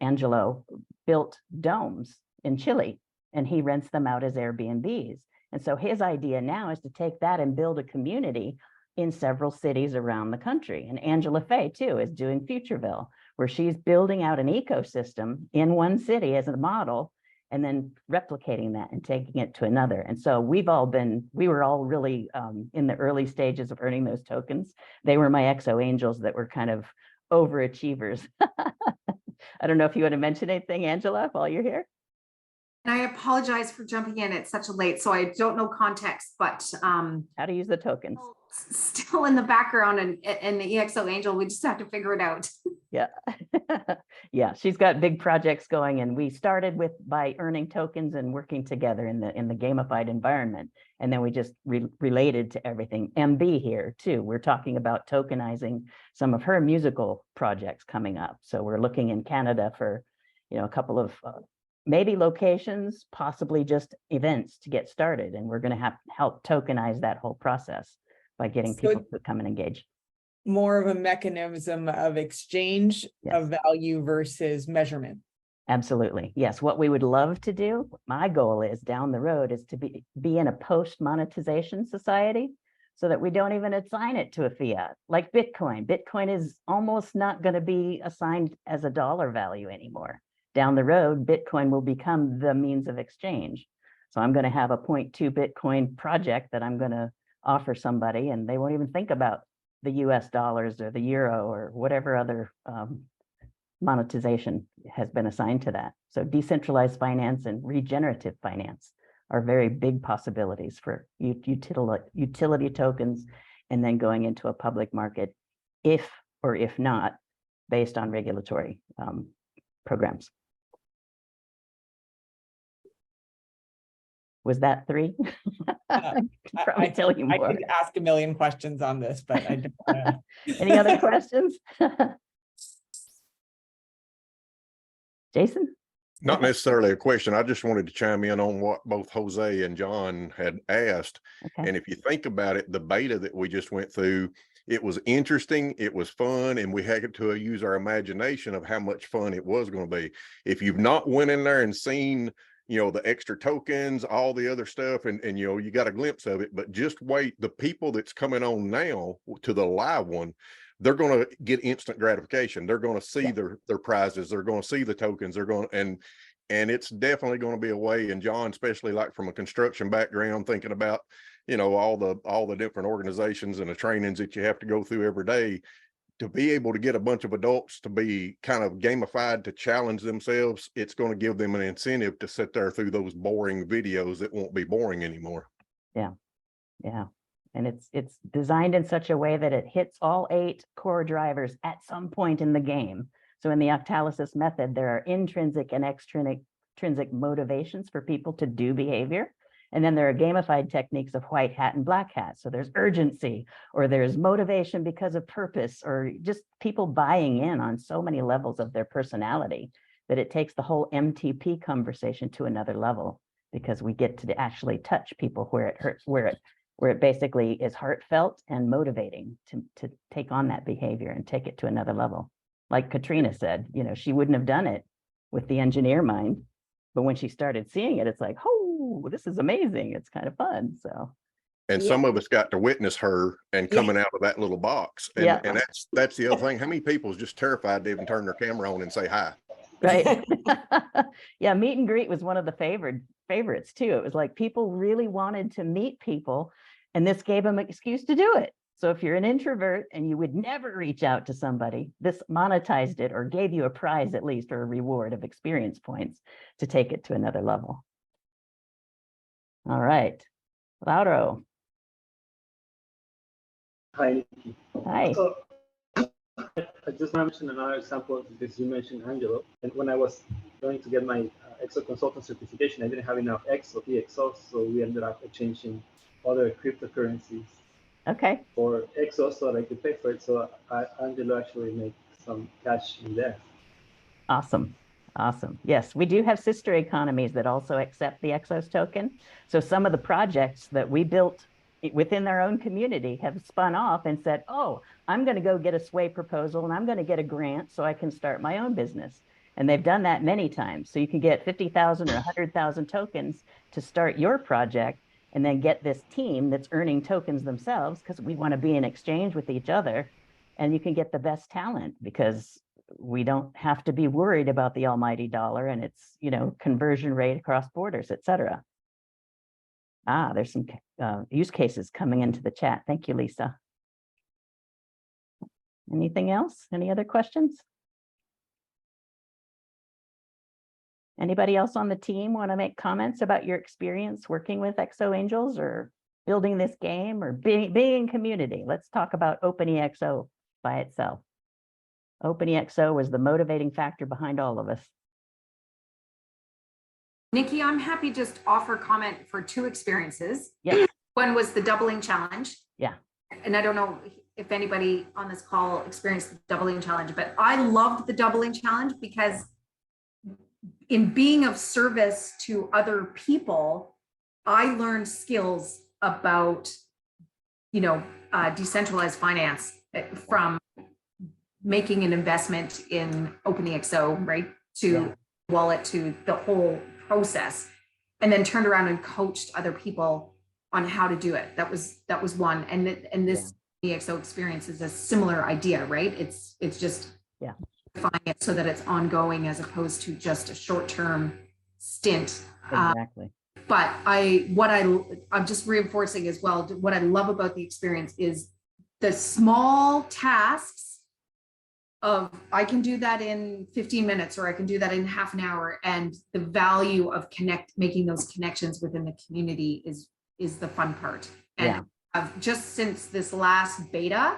Angelo, built domes in Chile, and he rents them out as Airbnbs. And so his idea now is to take that and build a community in several cities around the country. And Angela Fay, too, is doing Futureville, where she's building out an ecosystem in one city as a model, and then replicating that and taking it to another. And so we were all really in the early stages of earning those tokens. They were my ExO angels that were kind of overachievers. I don't know if you want to mention anything, Angela, while you're here. And I apologize for jumping in at such a late, so I don't know context, but how to use the tokens. still in the background and the EXO Angel, we just have to figure it out. Yeah. Yeah, she's got big projects going, and we started with by earning tokens and working together in the gamified environment. And then we just related to everything. MB here too. We're talking about tokenizing some of her musical projects coming up. So we're looking in Canada for, a couple of maybe locations, possibly just events to get started. And we're going to help tokenize that whole process by getting So people to come and engage. More of a mechanism of exchange of value versus measurement. Absolutely. Yes. What we would love to do, my goal is down the road, is to be in a post-monetization society so that we don't even assign it to a fiat like Bitcoin. Bitcoin is almost not going to be assigned as a dollar value anymore. Down the road, Bitcoin will become the means of exchange. So I'm going to have a 0.2 Bitcoin project that I'm going to offer somebody, and they won't even think about the US dollars or the euro or whatever other monetization has been assigned to that. So decentralized finance and regenerative finance are very big possibilities for utility tokens, and then going into a public market if not based on regulatory programs. Was that 3? I can probably tell you I more. could ask a million questions on this, but I don't wanna... Any other questions? Jason? Not necessarily a question. I just wanted to chime in on what both Jose and John had asked. Okay. And if you think about it, the beta that we just went through, it was interesting, it was fun, and we had to use our imagination of how much fun it was going to be. If you've not went in there and seen, the extra tokens, all the other stuff, and you got a glimpse of it, but just wait, the people that's coming on now to the live one, they're going to get instant gratification. They're going to see their prizes. They're going to see the tokens. They're going to, and it's definitely going to be a way. And John, especially like from a construction background, thinking about, all the different organizations and the trainings that you have to go through every day, to be able to get a bunch of adults to be kind of gamified, to challenge themselves, it's going to give them an incentive to sit there through those boring videos that won't be boring anymore. Yeah. Yeah. And it's designed in such a way that it hits all 8 core drivers at some point in the game. So in the octalysis method, there are intrinsic and extrinsic motivations for people to do behavior. And then there are gamified techniques of white hat and black hat. So there's urgency, or there's motivation because of purpose, or just people buying in on so many levels of their personality that it takes the whole MTP conversation to another level, because we get to actually touch people where it hurts, where it basically is heartfelt and motivating to take on that behavior and take it to another level. Like Katrina said, she wouldn't have done it with the engineer mind, but when she started seeing it, it's like, oh, this is amazing. It's kind of fun. So. And some of us got to witness her and coming out of that little box. And, and that's the other thing. How many people is just terrified to even turn their camera on and say hi? Right. Yeah, meet and greet was one of the favorites too. It was like people really wanted to meet people, and this gave them an excuse to do it. So if you're an introvert and you would never reach out to somebody, this monetized it, or gave you a prize at least, or a reward of experience points to take it to another level. All right, Lauro. Hi. Hi. So, I just mentioned another example because you mentioned Angelo, and when I was going to get my EXO consultant certification, I didn't have enough EXO, so we ended up exchanging other cryptocurrencies. Okay. For EXO, so that I could pay for it. So Angelo actually made some cash in there. Awesome. Awesome. Yes, we do have sister economies that also accept the EXOS token. So some of the projects that we built within their own community have spun off and said, oh, I'm going to go get a sway proposal and I'm going to get a grant so I can start my own business. And they've done that many times. So you can get 50,000 or 100,000 tokens to start your project, and then get this team that's earning tokens themselves, because we want to be in exchange with each other. And you can get the best talent because we don't have to be worried about the almighty dollar and its, conversion rate across borders, et cetera. There's some use cases coming into the chat. Thank you, Lisa. Anything else? Any other questions? Anybody else on the team want to make comments about your experience working with EXO Angels, or building this game or being in community. Let's talk about Open ExO by itself. Open ExO was the motivating factor behind all of us. Nikki, I'm happy just offer comment for two experiences. Yeah. One was the doubling challenge. Yeah. And I don't know if anybody on this call experienced the doubling challenge, but I loved the doubling challenge because in being of service to other people, I learned skills about, decentralized finance from making an investment in Open ExO, right? To wallet, to the whole process, and then turned around and coached other people on how to do it. That was one. And this ExO experience is a similar idea, right? It's just defining it so that it's ongoing as opposed to just a short-term stint. Exactly. But I'm just reinforcing as well, what I love about the experience is the small tasks of I can do that in 15 minutes or I can do that in half an hour, and the value of making those connections within the community is the fun part. And I've just since this last beta,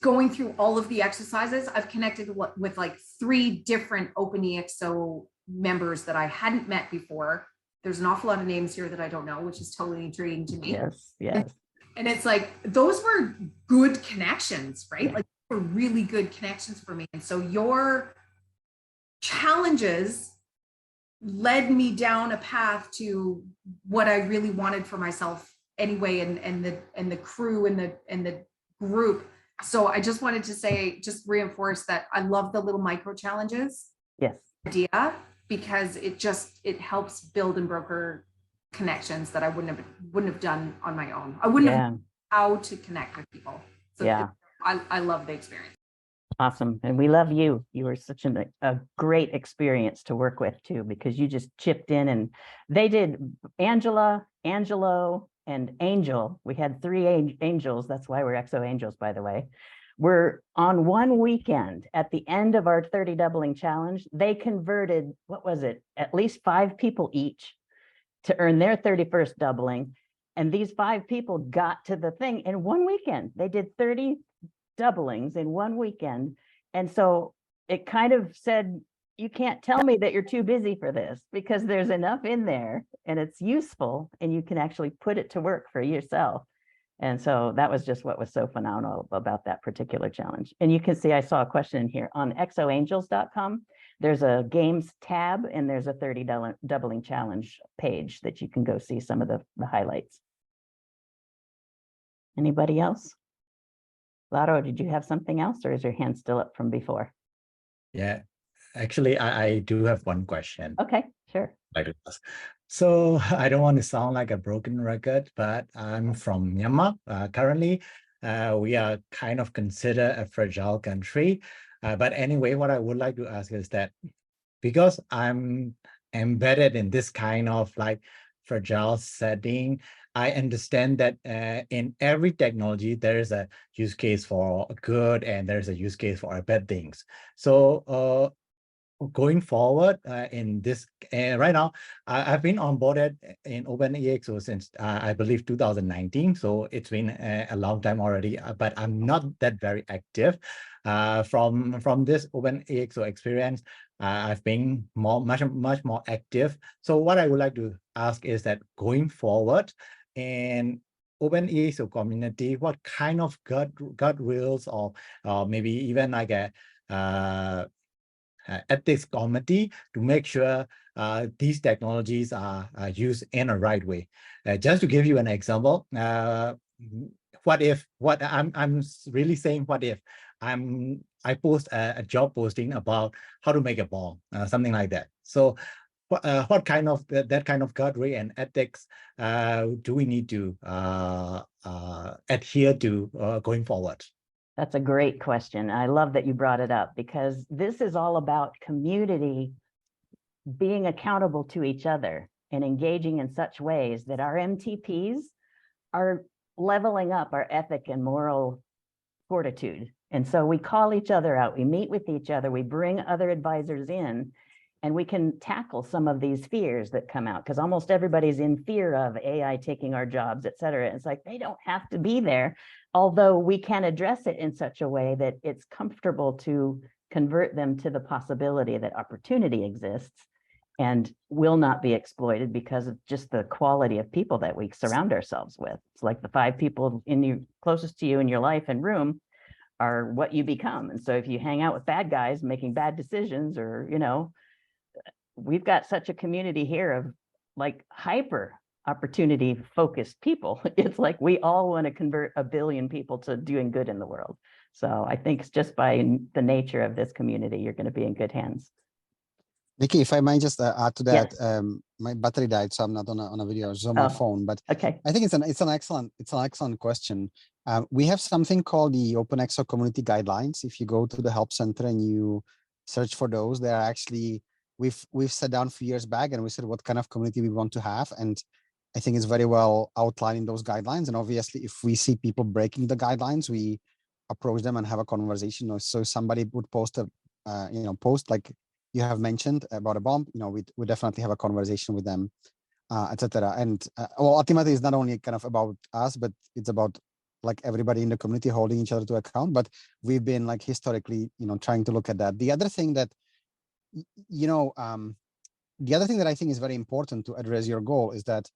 going through all of the exercises, I've connected with like 3 different Open ExO members that I hadn't met before. There's an awful lot of names here that I don't know, which is totally intriguing to me. Yes. And it's like, those were good connections, right? Like, were really good connections for me. And so your challenges led me down a path to what I really wanted for myself anyway, and the crew and the group. So I just wanted to say, just reinforce that I love the little micro challenges idea, because it helps build and broker connections that I wouldn't have done on my own. I wouldn't have known how to connect with people. So I love the experience. Awesome. And we love you. You were such a great experience to work with too, because you just chipped in, and they did Angela, Angelo, and Angel. We had 3 angels. That's why we're ExO Angels, by the way. We're on one weekend at the end of our 30 doubling challenge. They converted, what was it? At least 5 people each to earn their 31st doubling. And these 5 people got to the thing in one weekend. They did 30 doublings in one weekend. And so it kind of said, you can't tell me that you're too busy for this, because there's enough in there and it's useful and you can actually put it to work for yourself. And so that was just what was so phenomenal about that particular challenge. And you can see, I saw a question in here on exoangels.com. There's a games tab and there's a 30 doubling challenge page that you can go see some of the highlights. Anybody else? Laro, did you have something else, or is your hand still up from before? Yeah, actually, I do have one question. Okay, sure. So I don't want to sound like a broken record, but I'm from Myanmar. Currently, we are kind of considered a fragile country. But anyway, what I would like to ask is that, because I'm embedded in this kind of like fragile setting, I understand that in every technology, there is a use case for good and there's a use case for bad things. So going forward in this, right now, I've been onboarded in Open ExO since I believe 2019. So it's been a long time already, but I'm not that very active. From this Open ExO experience, I've been much more active. So what I would like to ask is that going forward in Open ExO community, what kind of gut rules or maybe even like a ethics committee to make sure these technologies are used in a right way? Just to give you an example, I'm really saying, what if I post a job posting about how to make a bomb, something like that. So what kind of that kind of guardrail and ethics do we need to adhere to going forward? That's a great question. I love that you brought it up, because this is all about community being accountable to each other and engaging in such ways that our MTPs are leveling up our ethic and moral fortitude. And so we call each other out, we meet with each other, we bring other advisors in, and we can tackle some of these fears that come out, because almost everybody's in fear of AI taking our jobs, et cetera. It's like, they don't have to be there, although we can address it in such a way that it's comfortable to convert them to the possibility that opportunity exists and will not be exploited because of just the quality of people that we surround ourselves with. It's like the 5 people closest to you in your life and room are what you become. And so if you hang out with bad guys making bad decisions, or, we've got such a community here of like hyper opportunity focused people. It's like we all want to convert 1 billion people to doing good in the world. So I think just by the nature of this community, you're going to be in good hands. Nikki, if I might just add to that, Yes. my battery died, so I'm not on a video. I was on my phone, but Okay. I think it's an excellent question. We have something called the OpenExO community guidelines. If you go to the help center and you search for those, they are actually, we've sat down a few years back and we said what kind of community we want to have, and I think it's very well outlined in those guidelines. And obviously, if we see people breaking the guidelines, we approach them and have a conversation. So somebody would post a post like you have mentioned about a bomb, we definitely have a conversation with them, etc. And well, ultimately, it's not only kind of about us, but it's about like everybody in the community holding each other to account. But we've been like historically, trying to look at that. The other thing that, the other thing that I think is very important to address your goal is that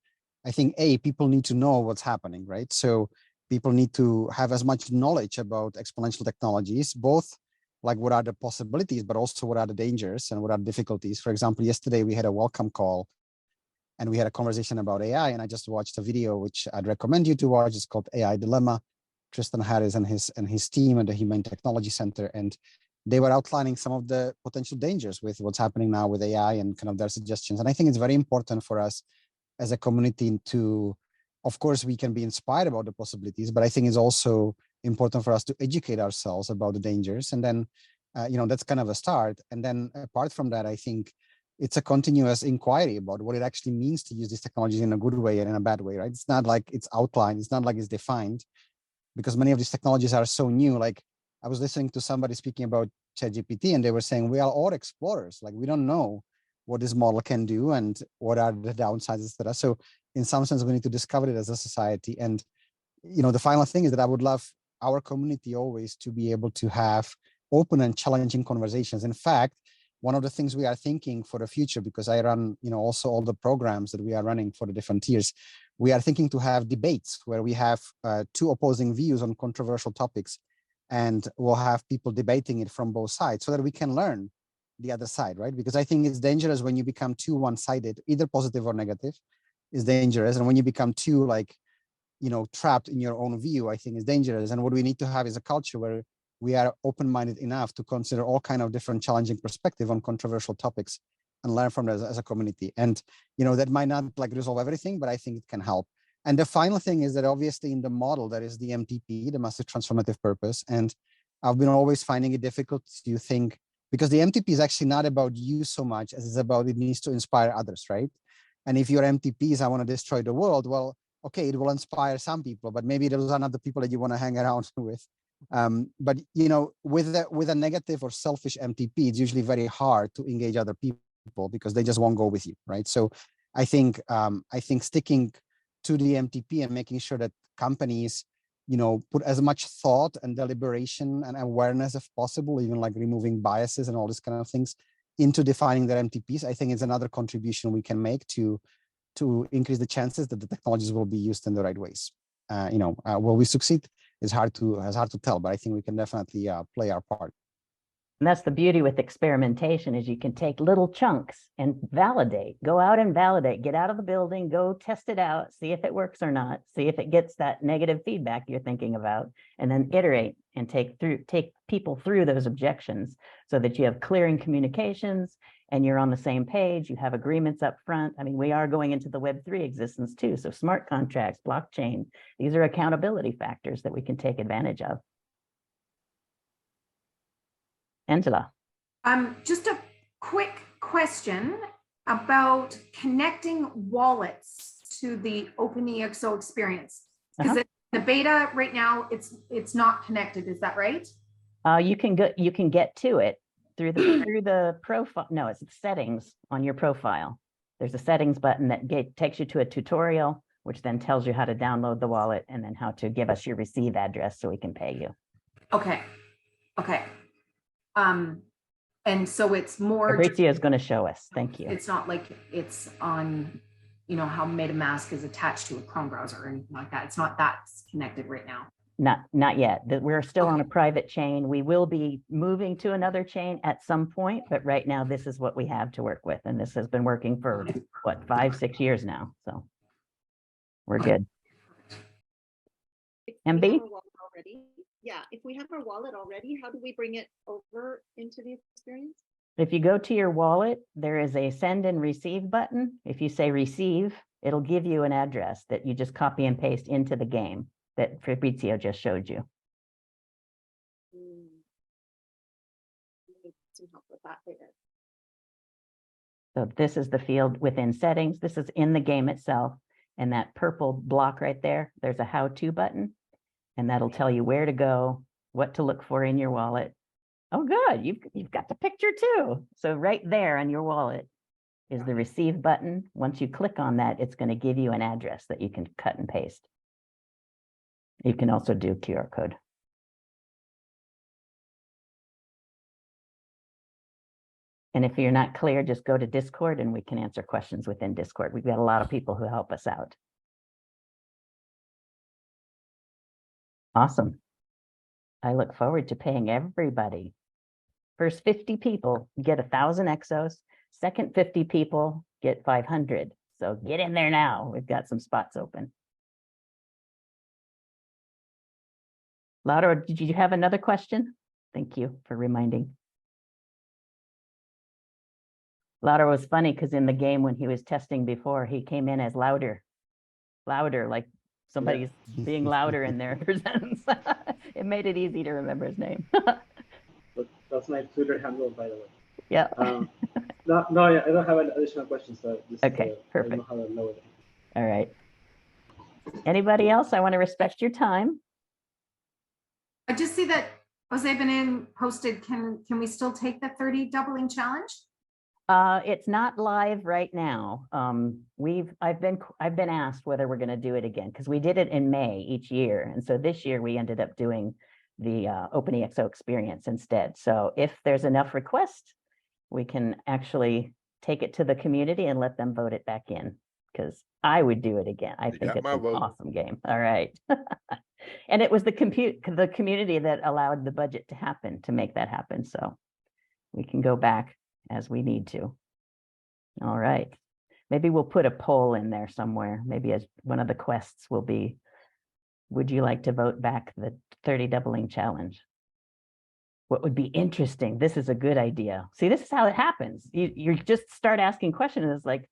I think people need to know what's happening, right? So people need to have as much knowledge about exponential technologies, both like what are the possibilities, but also what are the dangers and what are the difficulties. For example, yesterday we had a welcome call and we had a conversation about AI, and I just watched a video which I'd recommend you to watch. It's called AI Dilemma. Tristan Harris and his team at the Humane Technology Center, and they were outlining some of the potential dangers with what's happening now with AI and kind of their suggestions. And I think it's very important for us as a community to, of course, we can be inspired about the possibilities, but I think it's also important for us to educate ourselves about the dangers. And then, that's kind of a start. And then apart from that, I think it's a continuous inquiry about what it actually means to use these technologies in a good way and in a bad way, right? It's not like it's outlined. It's not like it's defined, because many of these technologies are so new. Like I was listening to somebody speaking about ChatGPT, and they were saying, we are all explorers. Like we don't know what this model can do and what are the downsides, etc. So in some sense, we need to discover it as a society. And, the final thing is that I would love our community always to be able to have open and challenging conversations. In fact, one of the things we are thinking for the future, because I run, also all the programs that we are running for the different tiers, we are thinking to have debates where we have 2 opposing views on controversial topics, and we'll have people debating it from both sides so that we can learn the other side, right? Because I think it's dangerous when you become too one-sided, either positive or negative is dangerous. And when you become too trapped in your own view, I think is dangerous. And what we need to have is a culture where we are open-minded enough to consider all kind of different challenging perspective on controversial topics and learn from that as a community. And, that might not resolve everything, but I think it can help. And the final thing is that obviously in the model, there is the MTP, the massive transformative purpose. And I've been always finding it difficult to think, because the MTP is actually not about you so much as it's about, it needs to inspire others, right? And if your MTP is, I want to destroy the world, well, okay, it will inspire some people, but maybe those are not the people that you want to hang around with. But with a negative or selfish MTP, it's usually very hard to engage other people because they just won't go with you, right? So I think sticking to the MTP and making sure that companies, put as much thought and deliberation and awareness as possible, even like removing biases and all these kind of things into defining their MTPs, I think is another contribution we can make to increase the chances that the technologies will be used in the right ways. Will we succeed? It's hard to tell, but I think we can definitely play our part. And that's the beauty with experimentation, is you can take little chunks and validate, go out and validate, get out of the building, go test it out, see if it works or not, see if it gets that negative feedback you're thinking about, and then iterate and take people through those objections so that you have clearing communications and you're on the same page, you have agreements up front. I mean, we are going into the Web3 existence too. So smart contracts, blockchain, these are accountability factors that we can take advantage of. Angela. Just a quick question about connecting wallets to the Open ExO experience. Because the beta right now, it's not connected. Is that right? You can get to it. through the profile. No, it's settings on your profile. There's a settings button that takes you to a tutorial, which then tells you how to download the wallet and then how to give us your receive address so we can pay you. Okay. Okay. And so it's more. Fabrizio is going to show us. Thank you. It's not like it's on, you know, how MetaMask is attached to a Chrome browser or anything like that. It's not that's connected right now. Not yet. We're still on Okay. a private chain. We will be moving to another chain at some point, but right now this is what we have to work with. And this has been working for what, 5-6 years now. So we're good. If we MB? have our wallet already, yeah, if we have our wallet already, how do we bring it over into the experience? If you go to your wallet, there is a send and receive button. If you say receive, it'll give you an address that you just copy and paste into the game that Fabrizio just showed you. Need some help with that later. So this is the field within settings. This is in the game itself. And that purple block right there, there's a how-to button. And that'll tell you where to go, what to look for in your wallet. Oh, good. You've got the picture too. So right there on your wallet is the receive button. Once you click on that, it's going to give you an address that you can cut and paste. You can also do QR code. And if you're not clear, just go to Discord and we can answer questions within Discord. We've got a lot of people who help us out. Awesome. I look forward to paying everybody. First 50 people get 1,000 exos. Second 50 people get 500. So get in there now. We've got some spots open. Laura, did you have another question? Thank you for reminding. Laura was funny because in the game when he was testing before, he came in as louder, like somebody's being louder in their presence. It made it easy to remember his name. But that's my Twitter handle, by the way. Yeah. No, I don't have any additional questions. So just, Okay, perfect. I don't know how to know it. All right. Anybody else? I want to respect your time. I just see that Jose Benin posted, can we still take the 30 doubling challenge? It's not live right now. I've been asked whether we're going to do it again because we did it in May each year, and so this year we ended up doing the Open ExO Experience instead. So if there's enough requests, we can actually take it to the community and let them vote it back in. Because I would do it again. I think it's an awesome game. All right, and it was the community that allowed the budget to happen to make that happen. So we can go back as we need to. All right. Maybe we'll put a poll in there somewhere. Maybe as one of the quests will be, would you like to vote back the 30 doubling challenge? What would be interesting? This is a good idea. See, this is how it happens. You just start asking questions. It's like,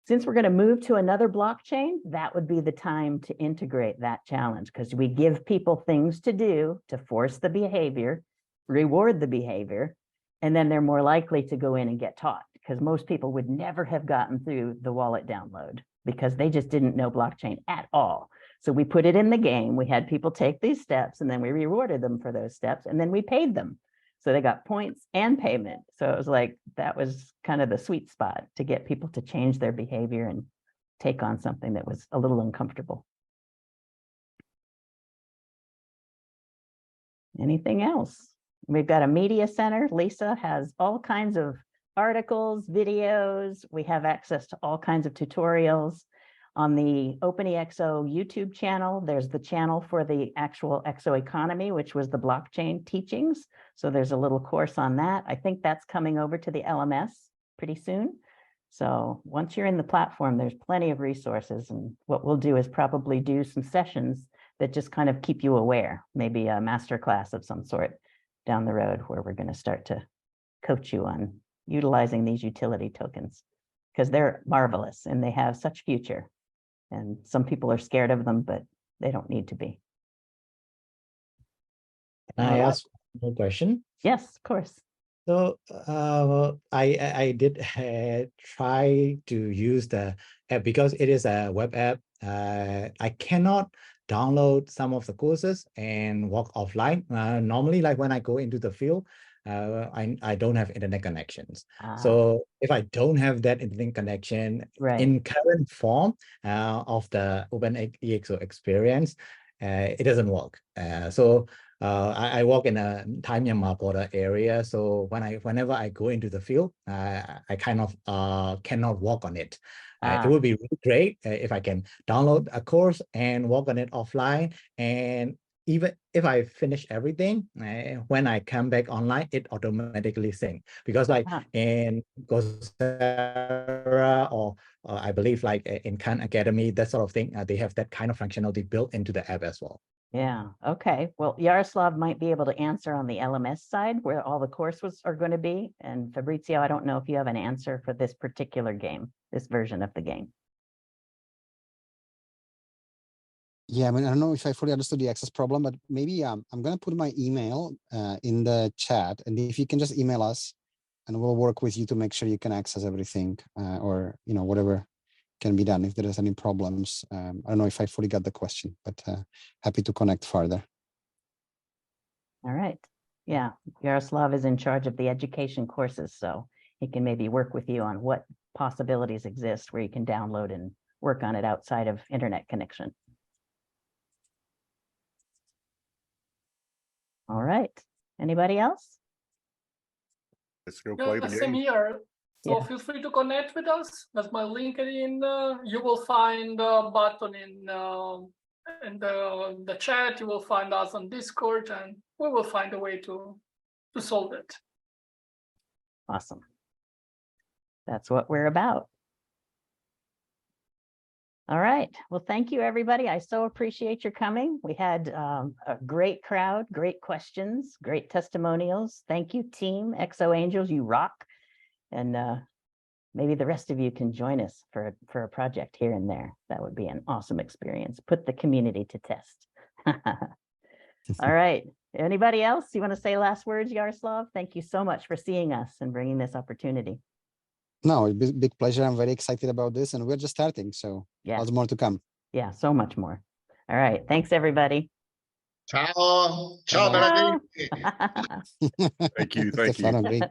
since we're going to move to another blockchain, that would be the time to integrate that challenge because we give people things to do to force the behavior, reward the behavior, and then they're more likely to go in and get taught because most people would never have gotten through the wallet download because they just didn't know blockchain at all. So we put it in the game. We had people take these steps and then we rewarded them for those steps and then we paid them. So they got points and payment. So it was like, that was kind of the sweet spot to get people to change their behavior and take on something that was a little uncomfortable. Anything else? We've got a media center. Lisa has all kinds of articles, videos. We have access to all kinds of tutorials. On the Open ExO YouTube channel, there's the channel for the actual ExO economy, which was the blockchain teachings. So there's a little course on that. I think that's coming over to the LMS pretty soon. So once you're in the platform, there's plenty of resources. And what we'll do is probably do some sessions that just kind of keep you aware, maybe a masterclass of some sort down the road where we're going to start to coach you on utilizing these utility tokens because they're marvelous and they have such future. And some people are scared of them, but they don't need to be. Can I ask one question? Yes, of course. So I did try to use the app because it is a web app. I cannot download some of the courses and walk offline. Normally, like when I go into the field, I don't have internet connections. Ah, So if I don't have that internet connection right. in current form of the Open ExO experience, it doesn't work. I work in a Thai Myanmar border area. So whenever I go into the field, I kind of cannot work on it. It Ah, would be really great if I can download a course and work on it offline. And even if I finish everything, when I come back online, it automatically sync. Because like ah, in Coursera or I believe like in Khan Academy, that sort of thing, they have that kind of functionality built into the app as well. yeah. Okay. Well, Yaroslav might be able to answer on the LMS side where all the courses are going to be. And Fabrizio, I don't know if you have an answer for this particular game, this version of the game. Yeah, I mean, I don't know if I fully understood the access problem, but maybe I'm going to put my email in the chat, and if you can just email us, and we'll work with you to make sure you can access everything, or whatever can be done if there is any problems. I don't know if I fully got the question, but happy to connect further. All right. Yeah, Yaroslav is in charge of the education courses, so he can maybe work with you on what possibilities exist where you can download and work on it outside of internet connection. All right. Anybody else? Let's go play the Same game. here. So Yeah. feel free to connect with us. That's my LinkedIn. You will find a button in the chat. You will find us on Discord, and we will find a way to solve it. Awesome. That's what we're about. All right. Well, thank you, everybody. I so appreciate your coming. We had a great crowd, great questions, great testimonials. Thank you, team ExO Angels. You rock. And maybe the rest of you can join us for a project here and there. That would be an awesome experience. Put the community to test. All right. Anybody else? You want to say last words, Yaroslav? Thank you so much for seeing us and bringing this opportunity. No, big pleasure. I'm very excited about this, and we're just starting, so Yeah. lots more to come. Yeah, so much more. All right. Thanks, everybody. Ciao. Ciao, Bye-bye. Melanie. Thank you. Thank you. Stefano, great.